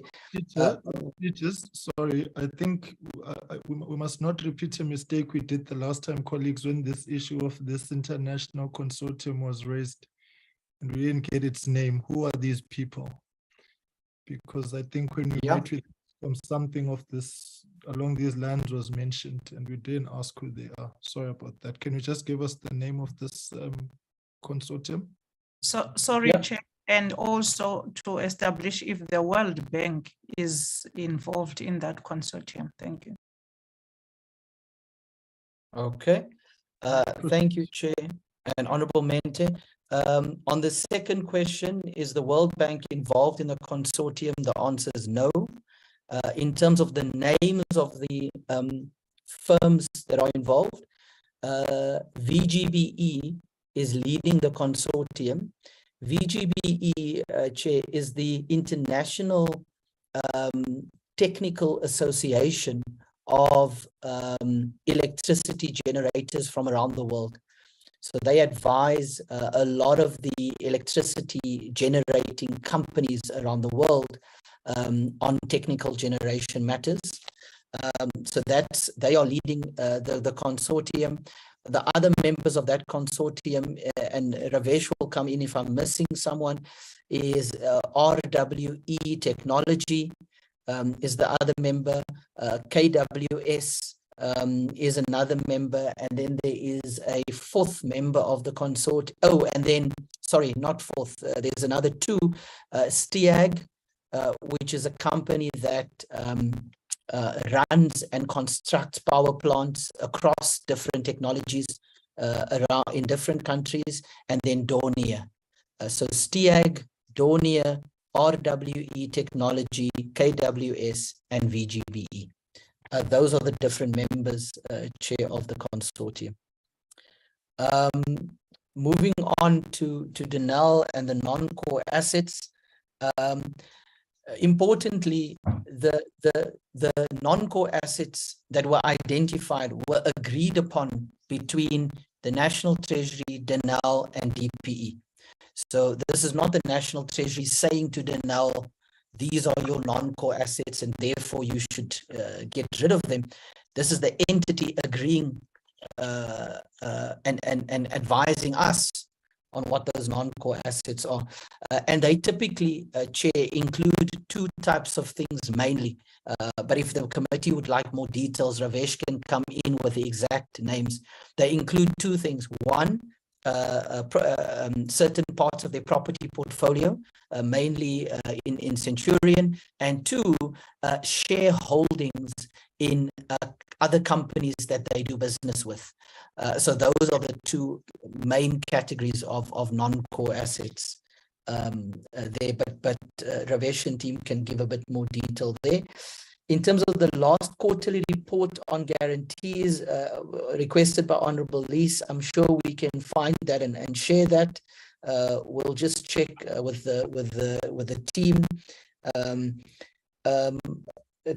Sorry, I think we must not repeat a mistake we did the last time, colleagues, when this issue of this international consortium was raised and we didn't get its name. Who are these people? Because I think when we met with them, something of this along these lines was mentioned and we didn't ask who they are. Sorry about that. Can you just give us the name of this consortium? So sorry, Chair, and also to establish if the World Bank is involved in that consortium. Thank you. Okay. Thank you, Chair and Honourable Mente. On the second question, is the World Bank involved in the consortium? The answer is no. In terms of the names of the firms that are involved. VGBE is leading the consortium. VGBE, Chair, is the International Technical Association of electricity generators from around the world. So they advise a lot of the electricity generating companies around the world on technical generation matters. So they are leading the consortium. The other members of that consortium, and Ravesh will come in if I'm missing someone, is RWE Technology is the other member, KWS is another member, and then there is a fourth member of the consortium. Oh, and then, sorry, not fourth, there's another two, STIAG, which is a company that runs and constructs power plants across different technologies around in different countries, and then Dornier. So STIAG, Dornier, RWE Technology, KWS, and VGBE. Those are the different members, Chair, of the consortium. Moving on to Denel and the non-core assets. Importantly, the non-core assets that were identified were agreed upon between the National Treasury, Denel, and DPE. So this is not the National Treasury saying to Denel, these are your non-core assets and therefore you should get rid of them. This is the entity agreeing and advising us on what those non-core assets are. And they typically, Chair, include two types of things mainly. But if the committee would like more details, Ravesh can come in with the exact names. They include two things. One, certain parts of their property portfolio, mainly in Centurion, and two, shareholdings in other companies that they do business with. So those are the two main categories of non-core assets there, but Ravesh and team can give a bit more detail there. In terms of the last quarterly report on guarantees requested by Honorable Lees, I'm sure we can find that and share that. We'll just check with the team.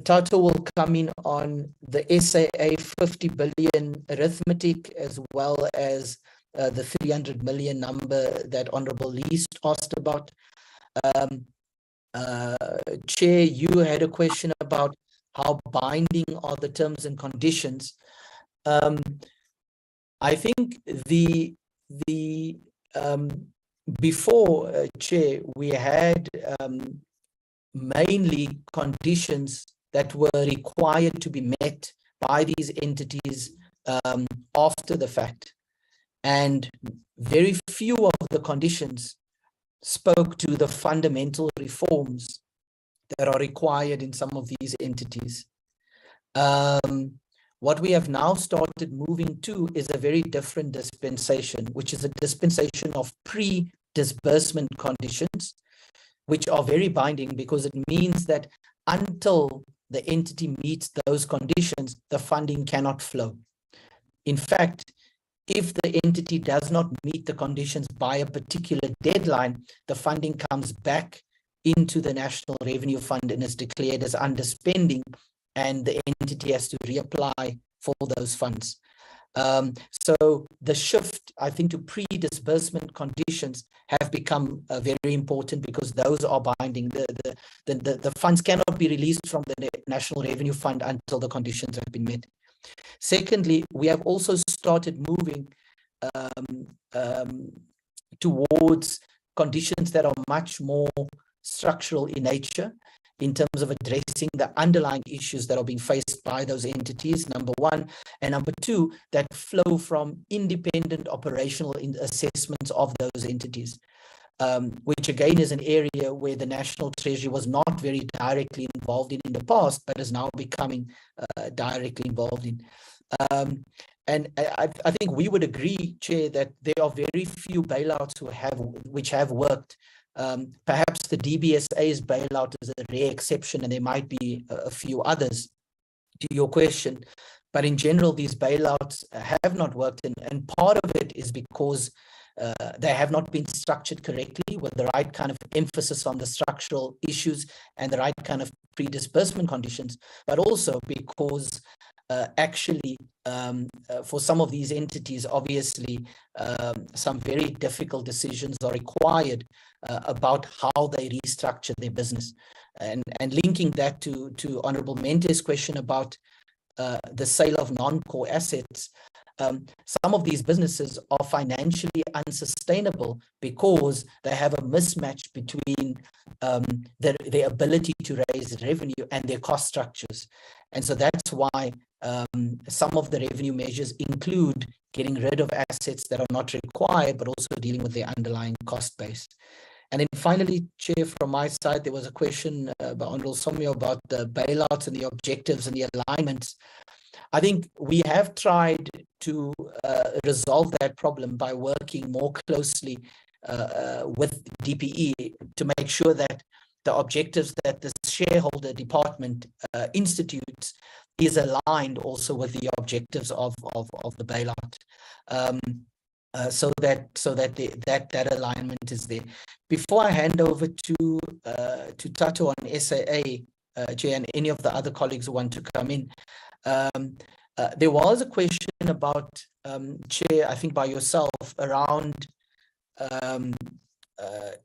Tato will come in on the SAA 50 billion arithmetic, as well as the 300 million number that Honorable Lees asked about. Chair, you had a question about how binding are the terms and conditions. I think before, Chair, we had mainly conditions that were required to be met by these entities after the fact. And very few of the conditions spoke to the fundamental reforms that are required in some of these entities. What we have now started moving to is a very different dispensation, which is a dispensation of pre-disbursement conditions, which are very binding because it means that until the entity meets those conditions, the funding cannot flow. In fact, if the entity does not meet the conditions by a particular deadline, the funding comes back into the National Revenue Fund and is declared as underspending, and the entity has to reapply for those funds. So the shift, I think, to pre-disbursement conditions have become very important because those are binding. The funds cannot be released from the National Revenue Fund until the conditions have been met. Secondly, we have also started moving towards conditions that are much more structural in nature, in terms of addressing the underlying issues that are being faced by those entities, number one, and number two, that flow from independent operational assessments of those entities, which again is an area where the National Treasury was not very directly involved in the past, but is now becoming directly involved in. And I think we would agree, Chair, that there are very few bailouts which have worked. Perhaps the DBSA's bailout is a rare exception, and there might be a few others. to your question. But in general, these bailouts have not worked. And part of it is because they have not been structured correctly with the right kind of emphasis on the structural issues and the right kind of pre-disbursement conditions, but also because actually for some of these entities, obviously, some very difficult decisions are required about how they restructure their business. And linking that to Honorable Mente's question about the sale of non-core assets, some of these businesses are financially unsustainable because they have a mismatch between their ability to raise revenue and their cost structures. And so that's why some of the revenue measures include getting rid of assets that are not required, but also dealing with the underlying cost base. And then finally, Chair, from my side, there was a question by Honorable Somio about the bailouts and the objectives and the alignments. I think we have tried to resolve that problem by working more closely with DPE to make sure that the objectives that the shareholder department institutes is aligned also with the objectives of the bailout. So that alignment is there. Before I hand over to Tato on SAA, Chair, and any of the other colleagues who want to come in, there was a question about, Chair, I think by yourself, around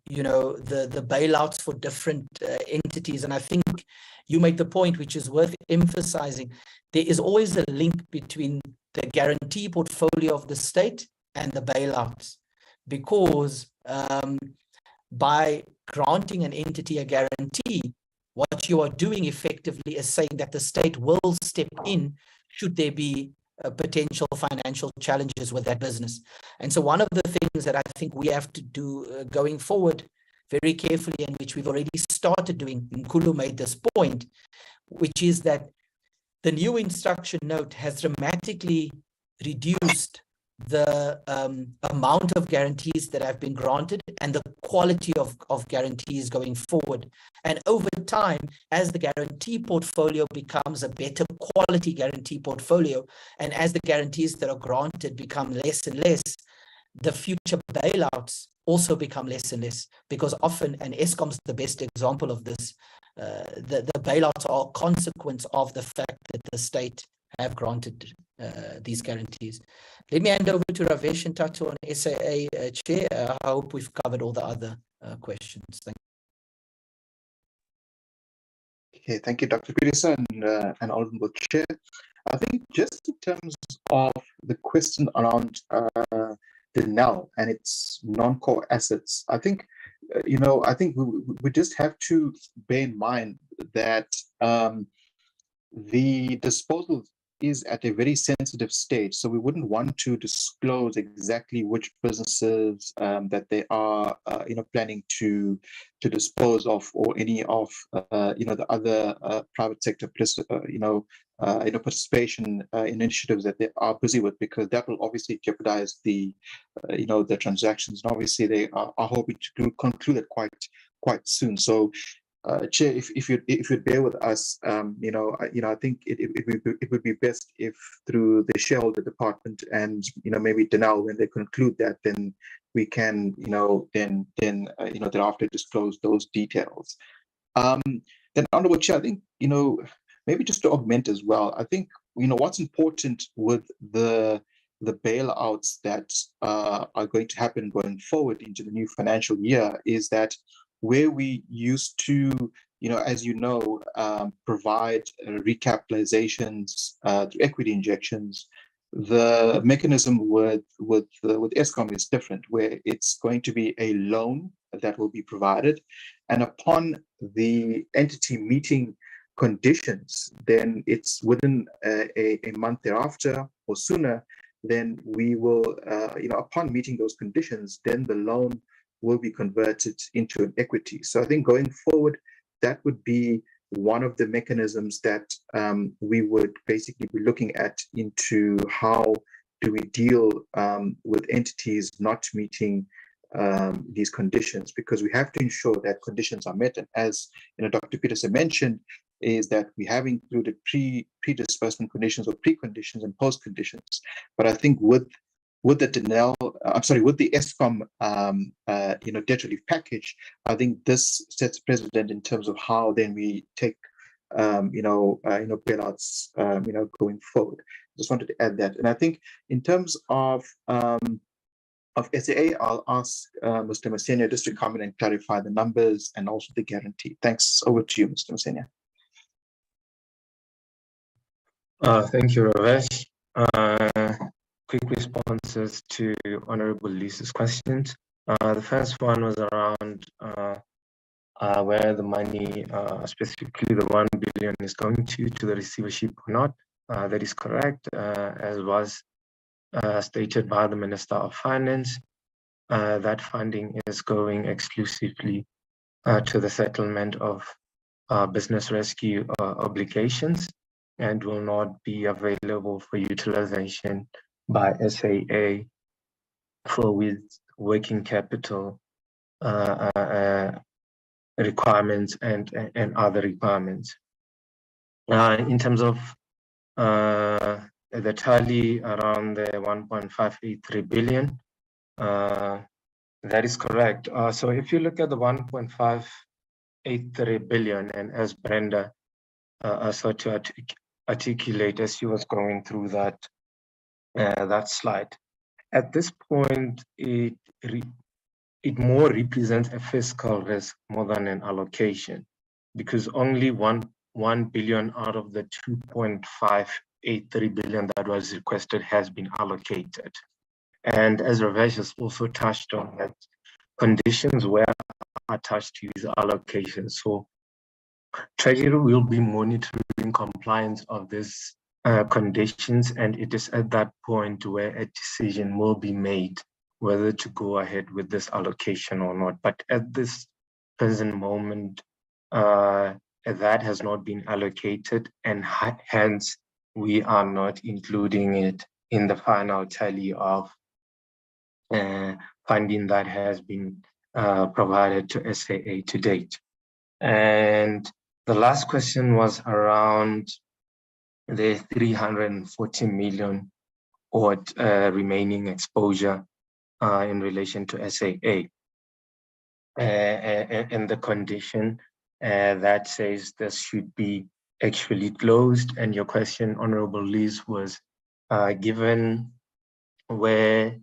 you know, the bailouts for different entities. And I think you make the point, which is worth emphasizing. There is always a link between the guarantee portfolio of the state and the bailouts, because by granting an entity a guarantee, what you are doing effectively is saying that the state will step in should there be potential financial challenges with that business. And so one of the things that I think we have to do going forward very carefully, and which we've already started doing, Nkulu made this point, which is that the new instruction note has dramatically reduced the amount of guarantees that have been granted and the quality of guarantees going forward. And over time, as the guarantee portfolio becomes a better quality guarantee portfolio, and as the guarantees that are granted become less and less, the future bailouts also become less and less, because often, and Eskom's the best example of this, the bailouts are a consequence of the fact that the state have granted these guarantees. Let me hand over to Ravesh and Tato on SAA, Chair. I hope we've covered all the other questions. Thank you. Okay, thank you, Dr. Peterson and Honorable Chair. I think just in terms of the question around the NEL and its non-core assets, I think, you know, I think we just have to bear in mind that the disposal is at a very sensitive stage, so we wouldn't want to disclose exactly which businesses that they are, you know, planning to dispose of, or any of, you know, the other private sector, you know, participation in initiatives that they are busy with, because that will obviously jeopardize the, you know, the transactions. And obviously, they are hoping to conclude it quite soon. So. Chair, if you'd bear with us, you know, I think it would be best if through the shareholder department and, you know, maybe Denel, when they conclude that, then we can, you know, then you know, thereafter disclose those details. Then, Honorable Chair, I think, you know, maybe just to augment as well, I think, you know, what's important with the bailouts that are going to happen going forward into the new financial year is that where we used to, you know, as you know, provide recapitalizations through equity injections, the mechanism with Eskom is different, where it's going to be a loan that will be provided, and upon the entity meeting conditions, then it's within a month thereafter or sooner, then we will, you know, upon meeting those conditions, then the loan will be converted into an equity. So I think going forward, that would be one of the mechanisms that we would basically be looking at into how do we deal with entities not meeting these conditions, because we have to ensure that conditions are met. And as, you know, Dr. Peterson mentioned, is that we have included pre-disbursement conditions or preconditions and post-conditions. But I think with the with the Eskom debt relief package, I think this sets precedent in terms of how then we take bailouts going forward. Just wanted to add that. And I think in terms of SAA, I'll ask Mr. Masenia just to come in and clarify the numbers and also the guarantee. Thanks. Over to you, Mr. Masenia. Thank you, Ravesh. Quick responses to Honorable Lisa's questions. The first one was around where the money, specifically the 1 billion, is going to the receivership or not. That is correct, as was stated by the Minister of Finance. That funding is going exclusively to the settlement of business rescue obligations and will not be available for utilization by SAA for with working capital requirements and other requirements. In terms of the tally around the 1.583 billion, that is correct. So if you look at the 1.583 billion, and as Brenda sought to articulate as she was going through that slide, at this point, it more represents a fiscal risk more than an allocation, because only 1 billion out of the 2.583 billion that was requested has been allocated. And as Ravesh has also touched on, that conditions were attached to these allocations. So Treasury will be monitoring compliance of these conditions, and it is at that point where a decision will be made whether to go ahead with this allocation or not. But at this present moment, that has not been allocated, and hence we are not including it in the final tally of funding that has been provided to SAA to date. And the last question was around the 340 million odd remaining exposure in relation to SAA, and the condition that says this should be actually closed. And your question, Honorable Liz, was given where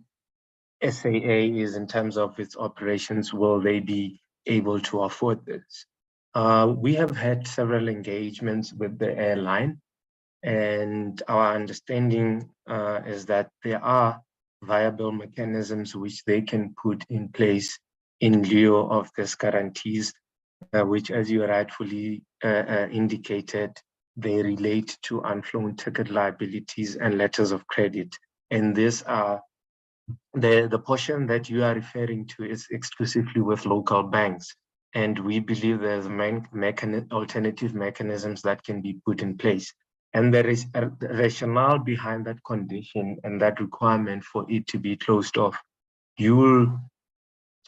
SAA is in terms of its operations, will they be able to afford this? We have had several engagements with the airline, and our understanding is that there are viable mechanisms which they can put in place in lieu of these guarantees, which, as you rightfully indicated, they relate to unflown ticket liabilities and letters of credit. And these are the portion that you are referring to is exclusively with local banks. And we believe there's alternative mechanisms that can be put in place. And there is a rationale behind that condition and that requirement for it to be closed off. You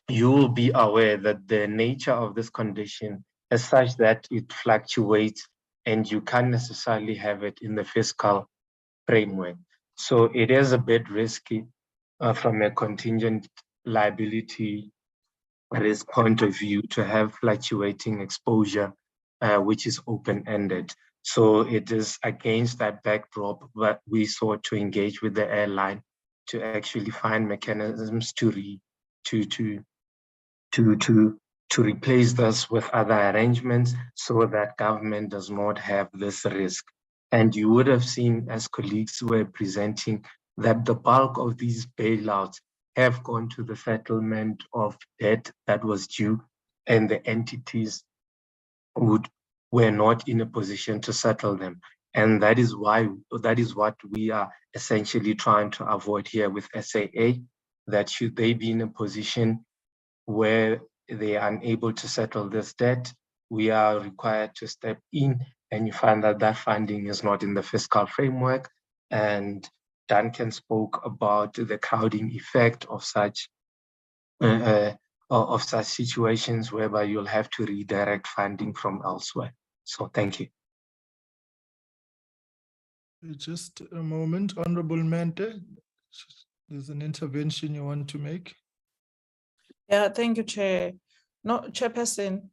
will be aware that the nature of this condition is such that it fluctuates and you can't necessarily have it in the fiscal framework. So it is a bit risky from a contingent liability risk point of view to have fluctuating exposure, which is open-ended. So it is against that backdrop that we sought to engage with the airline to actually find mechanisms to replace this with other arrangements so that government does not have this risk. And you would have seen, as colleagues were presenting, that the bulk of these bailouts have gone to the settlement of debt that was due, and the entities were not in a position to settle them. And that is what we are essentially trying to avoid here with SAA, that should they be in a position where they are unable to settle this debt, we are required to step in, and you find that that funding is not in the fiscal framework. And Duncan spoke about the crowding effect of such situations whereby you'll have to redirect funding from elsewhere. So thank you. Just a moment, Honorable Mente. There's an intervention you want to make. Yeah, thank you, Chair. No, Chairperson,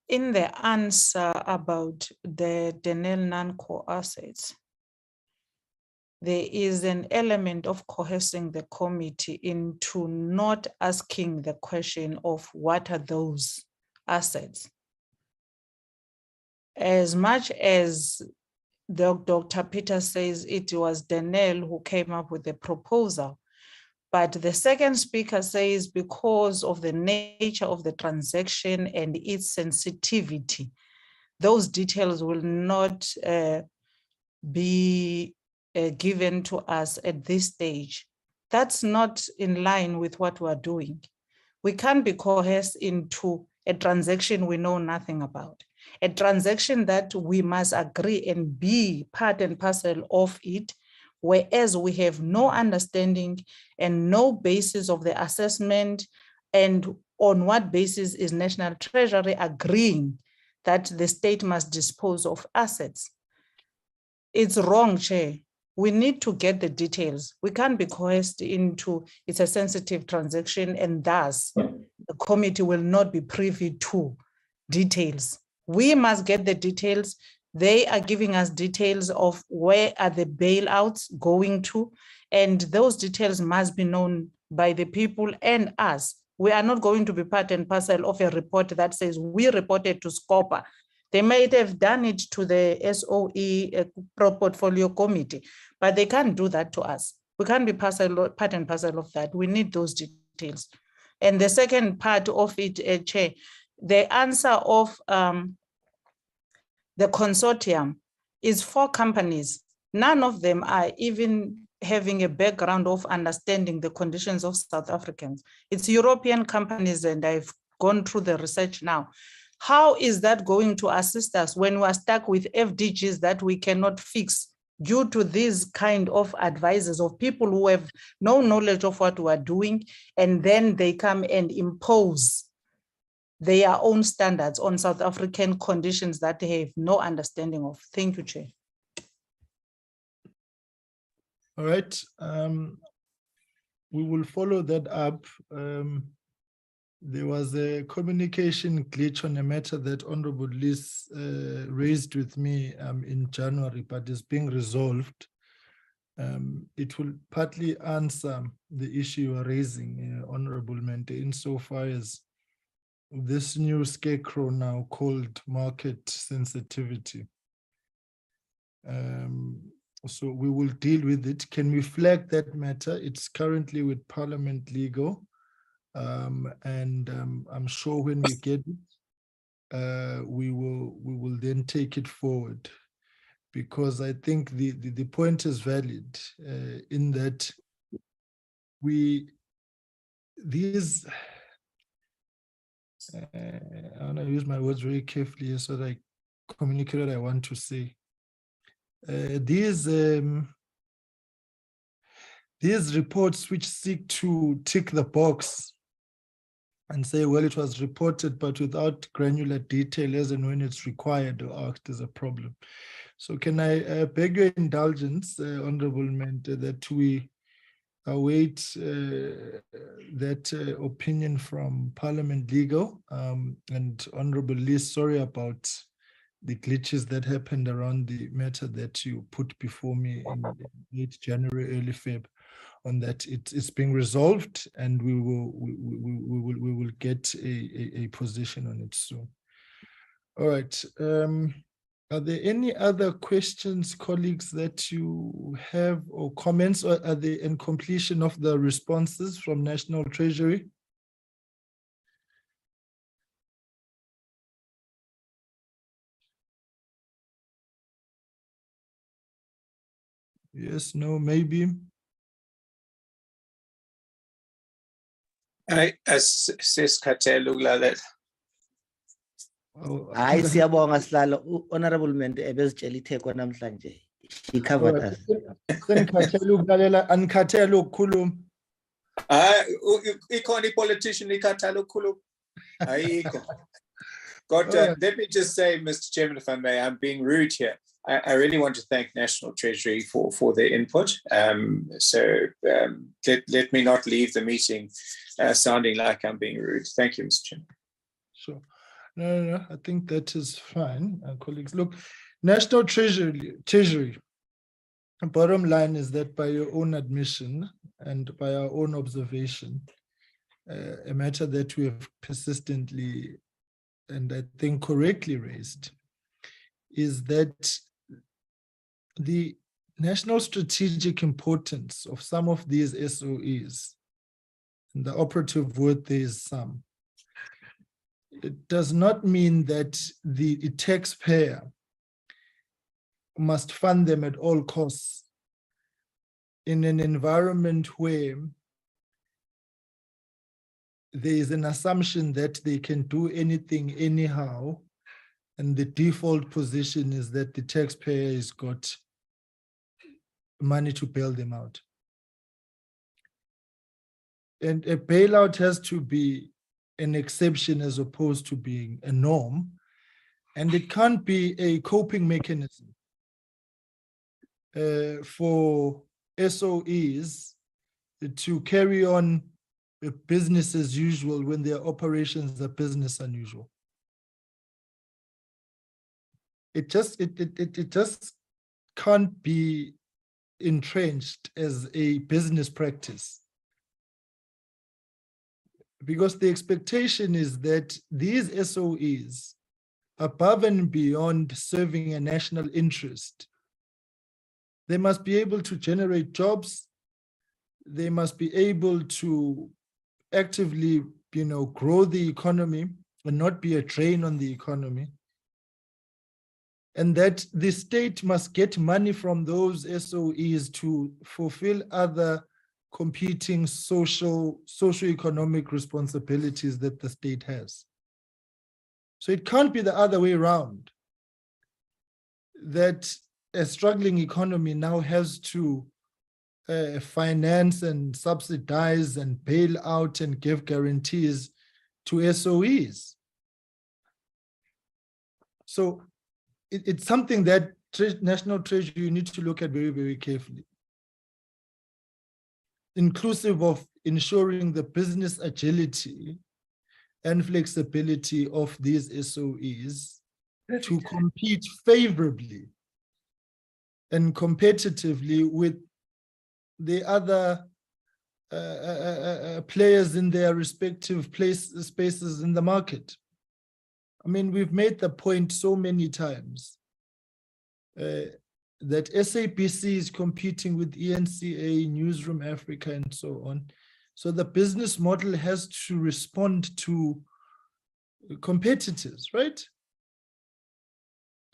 in the answer about the Denel non-core assets, there is an element of coercing the committee into not asking the question of what are those assets. As much as Dr. Peter says it was Denel who came up with the proposal, but the second speaker says because of the nature of the transaction and its sensitivity, those details will not be given to us at this stage. That's not in line with what we're doing. We can't be coerced into a transaction we know nothing about, a transaction that we must agree and be part and parcel of it, whereas we have no understanding and no basis of the assessment, and on what basis is National Treasury agreeing that the state must dispose of assets. It's wrong, Chair. We need to get the details. We can't be coerced into it's a sensitive transaction and thus the committee will not be privy to details. We must get the details. They are giving us details of where are the bailouts going to, and those details must be known by the people and us. We are not going to be part and parcel of a report that says we reported to SCOPA. They might have done it to the SOE portfolio committee, but they can't do that to us. We can't be part and parcel of that. We need those details. And the second part of it, Chair, the answer of the consortium is 4 companies. None of them are even having a background of understanding the conditions of South Africans. It's European companies, and I've gone through the research now. How is that going to assist us when we are stuck with FDGs that we cannot fix due to these kind of advisors of people who have no knowledge of what we are doing, and then they come and impose their own standards on South African conditions that they have no understanding of? Thank you, Chair. All right. We will follow that up. There was a communication glitch on a matter that Honorable Liz raised with me in January, but is being resolved. It will partly answer the issue you are raising, Honorable Mente, insofar as this new scarecrow now called market sensitivity. So we will deal with it. Can we flag that matter? It's currently with Parliament Legal. And I'm sure when we get it, we will then take it forward, because I think the point is valid in that I want to use my words very carefully so that I communicate what I want to say. These reports which seek to tick the box and say, well, it was reported, but without granular detail as and when it's required or asked, is a problem. So can I beg your indulgence, Honorable Mente, that we await that opinion from Parliament Legal, and Honorable Liz, sorry about the glitches that happened around the matter that you put before me in late January, early Feb. On that, it's being resolved, and we will get a position on it soon. All right. Are there any other questions, colleagues, that you have, or comments, or are they in completion of the responses from National Treasury? Yes, no, maybe. Sesikhathele ukulalela. Hayi siyabonga sihlalo Honorable Mente ebezitshela itheko namhlanje. She covered us. Senikhathele ukulalela, anikhathele ukukhuluma. Hayi ikhona ipolitician ikhathele ukukhuluma. Ayikho. Let me just say, Mr. Chairman, if I may, I'm being rude here. I really want to thank National Treasury for their input. Let me not leave the meeting sounding like I'm being rude. Thank you, Mr. Chairman. Sure. No, I think that is fine, colleagues. Look, National Treasury, the bottom line is that by your own admission and by our own observation, a matter that we have persistently and I think correctly raised is that the national strategic importance of some of these SOEs, and the operative word there is some, it does not mean that the taxpayer must fund them at all costs in an environment where there is an assumption that they can do anything anyhow, and the default position is that the taxpayer has got money to bail them out. And a bailout has to be an exception as opposed to being a norm, and it can't be a coping mechanism for SOEs to carry on business as usual when their operations are business unusual. It just can't be entrenched as a business practice, because the expectation is that these SOEs, above and beyond serving a national interest, they must be able to generate jobs. They must be able to actively, grow the economy and not be a drain on the economy. And that the state must get money from those SOEs to fulfill other competing socio-economic responsibilities that the state has. So it can't be the other way around, that a struggling economy now has to finance and subsidize and bail out and give guarantees to SOEs. So it's something that National Treasury you need to look at very, very carefully, inclusive of ensuring the business agility and flexibility of these SOEs to compete favorably and competitively with the other players in their respective spaces in the market. I mean, we've made the point so many times that SABC is competing with ENCA, Newsroom Africa, and so on. So the business model has to respond to competitors, right?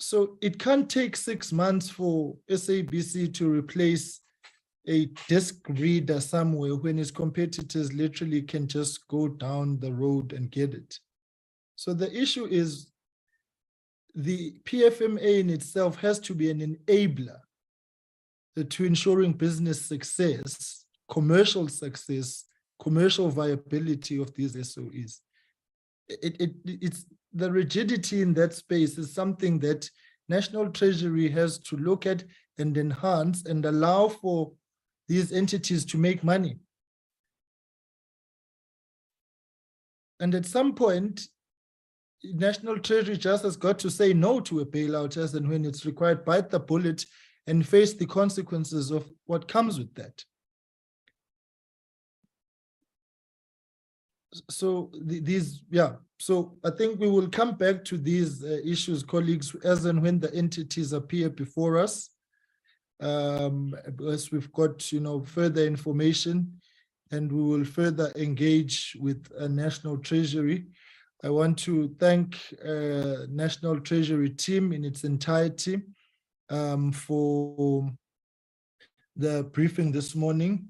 So it can't take 6 months for SABC to replace a desk reader somewhere when its competitors literally can just go down the road and get it. So the issue is the PFMA in itself has to be an enabler to ensuring business success, commercial success, commercial viability of these SOEs. It's the rigidity in that space is something that National Treasury has to look at and enhance and allow for these entities to make money. And at some point, National Treasury just has got to say no to a bailout as and when it's required, bite the bullet and face the consequences of what comes with that. So so I think we will come back to these issues, colleagues, as and when the entities appear before us, as we've got further information, and we will further engage with National Treasury. I want to thank National Treasury team in its entirety for the briefing this morning.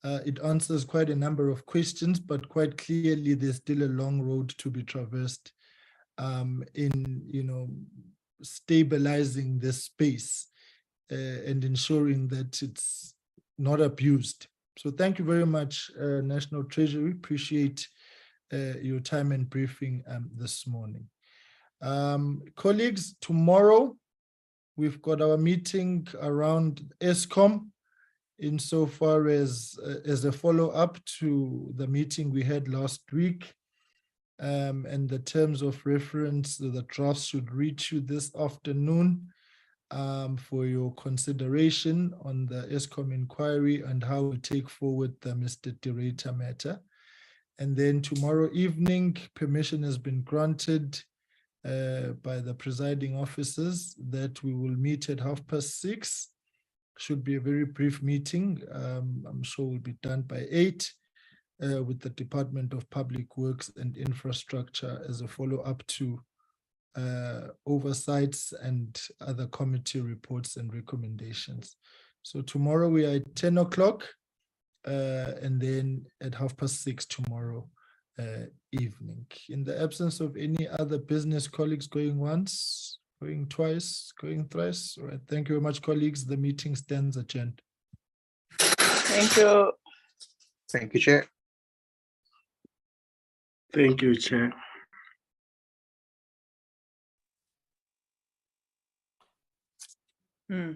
It answers quite a number of questions, but quite clearly there's still a long road to be traversed in stabilizing this space and ensuring that it's not abused. So thank you very much, National Treasury. Appreciate your time and briefing this morning. Colleagues, tomorrow we've got our meeting around ESCOM insofar as a follow-up to the meeting we had last week. And the terms of reference, the drafts should reach you this afternoon for your consideration on the ESCOM inquiry and how we take forward the Mr. Director matter. And then tomorrow evening, permission has been granted by the presiding officers that we will meet at 6:30. Should be a very brief meeting. I'm sure will be done by 8 with the Department of Public Works and Infrastructure as a follow-up to oversights and other committee reports and recommendations. So tomorrow we are at 10 o'clock and then at 6:30 tomorrow evening. In the absence of any other business, colleagues going once, going twice, going thrice. All right, thank you very much, colleagues. The meeting stands adjourned. Thank you. Thank you, Chair. Thank you, Chair. Hmm.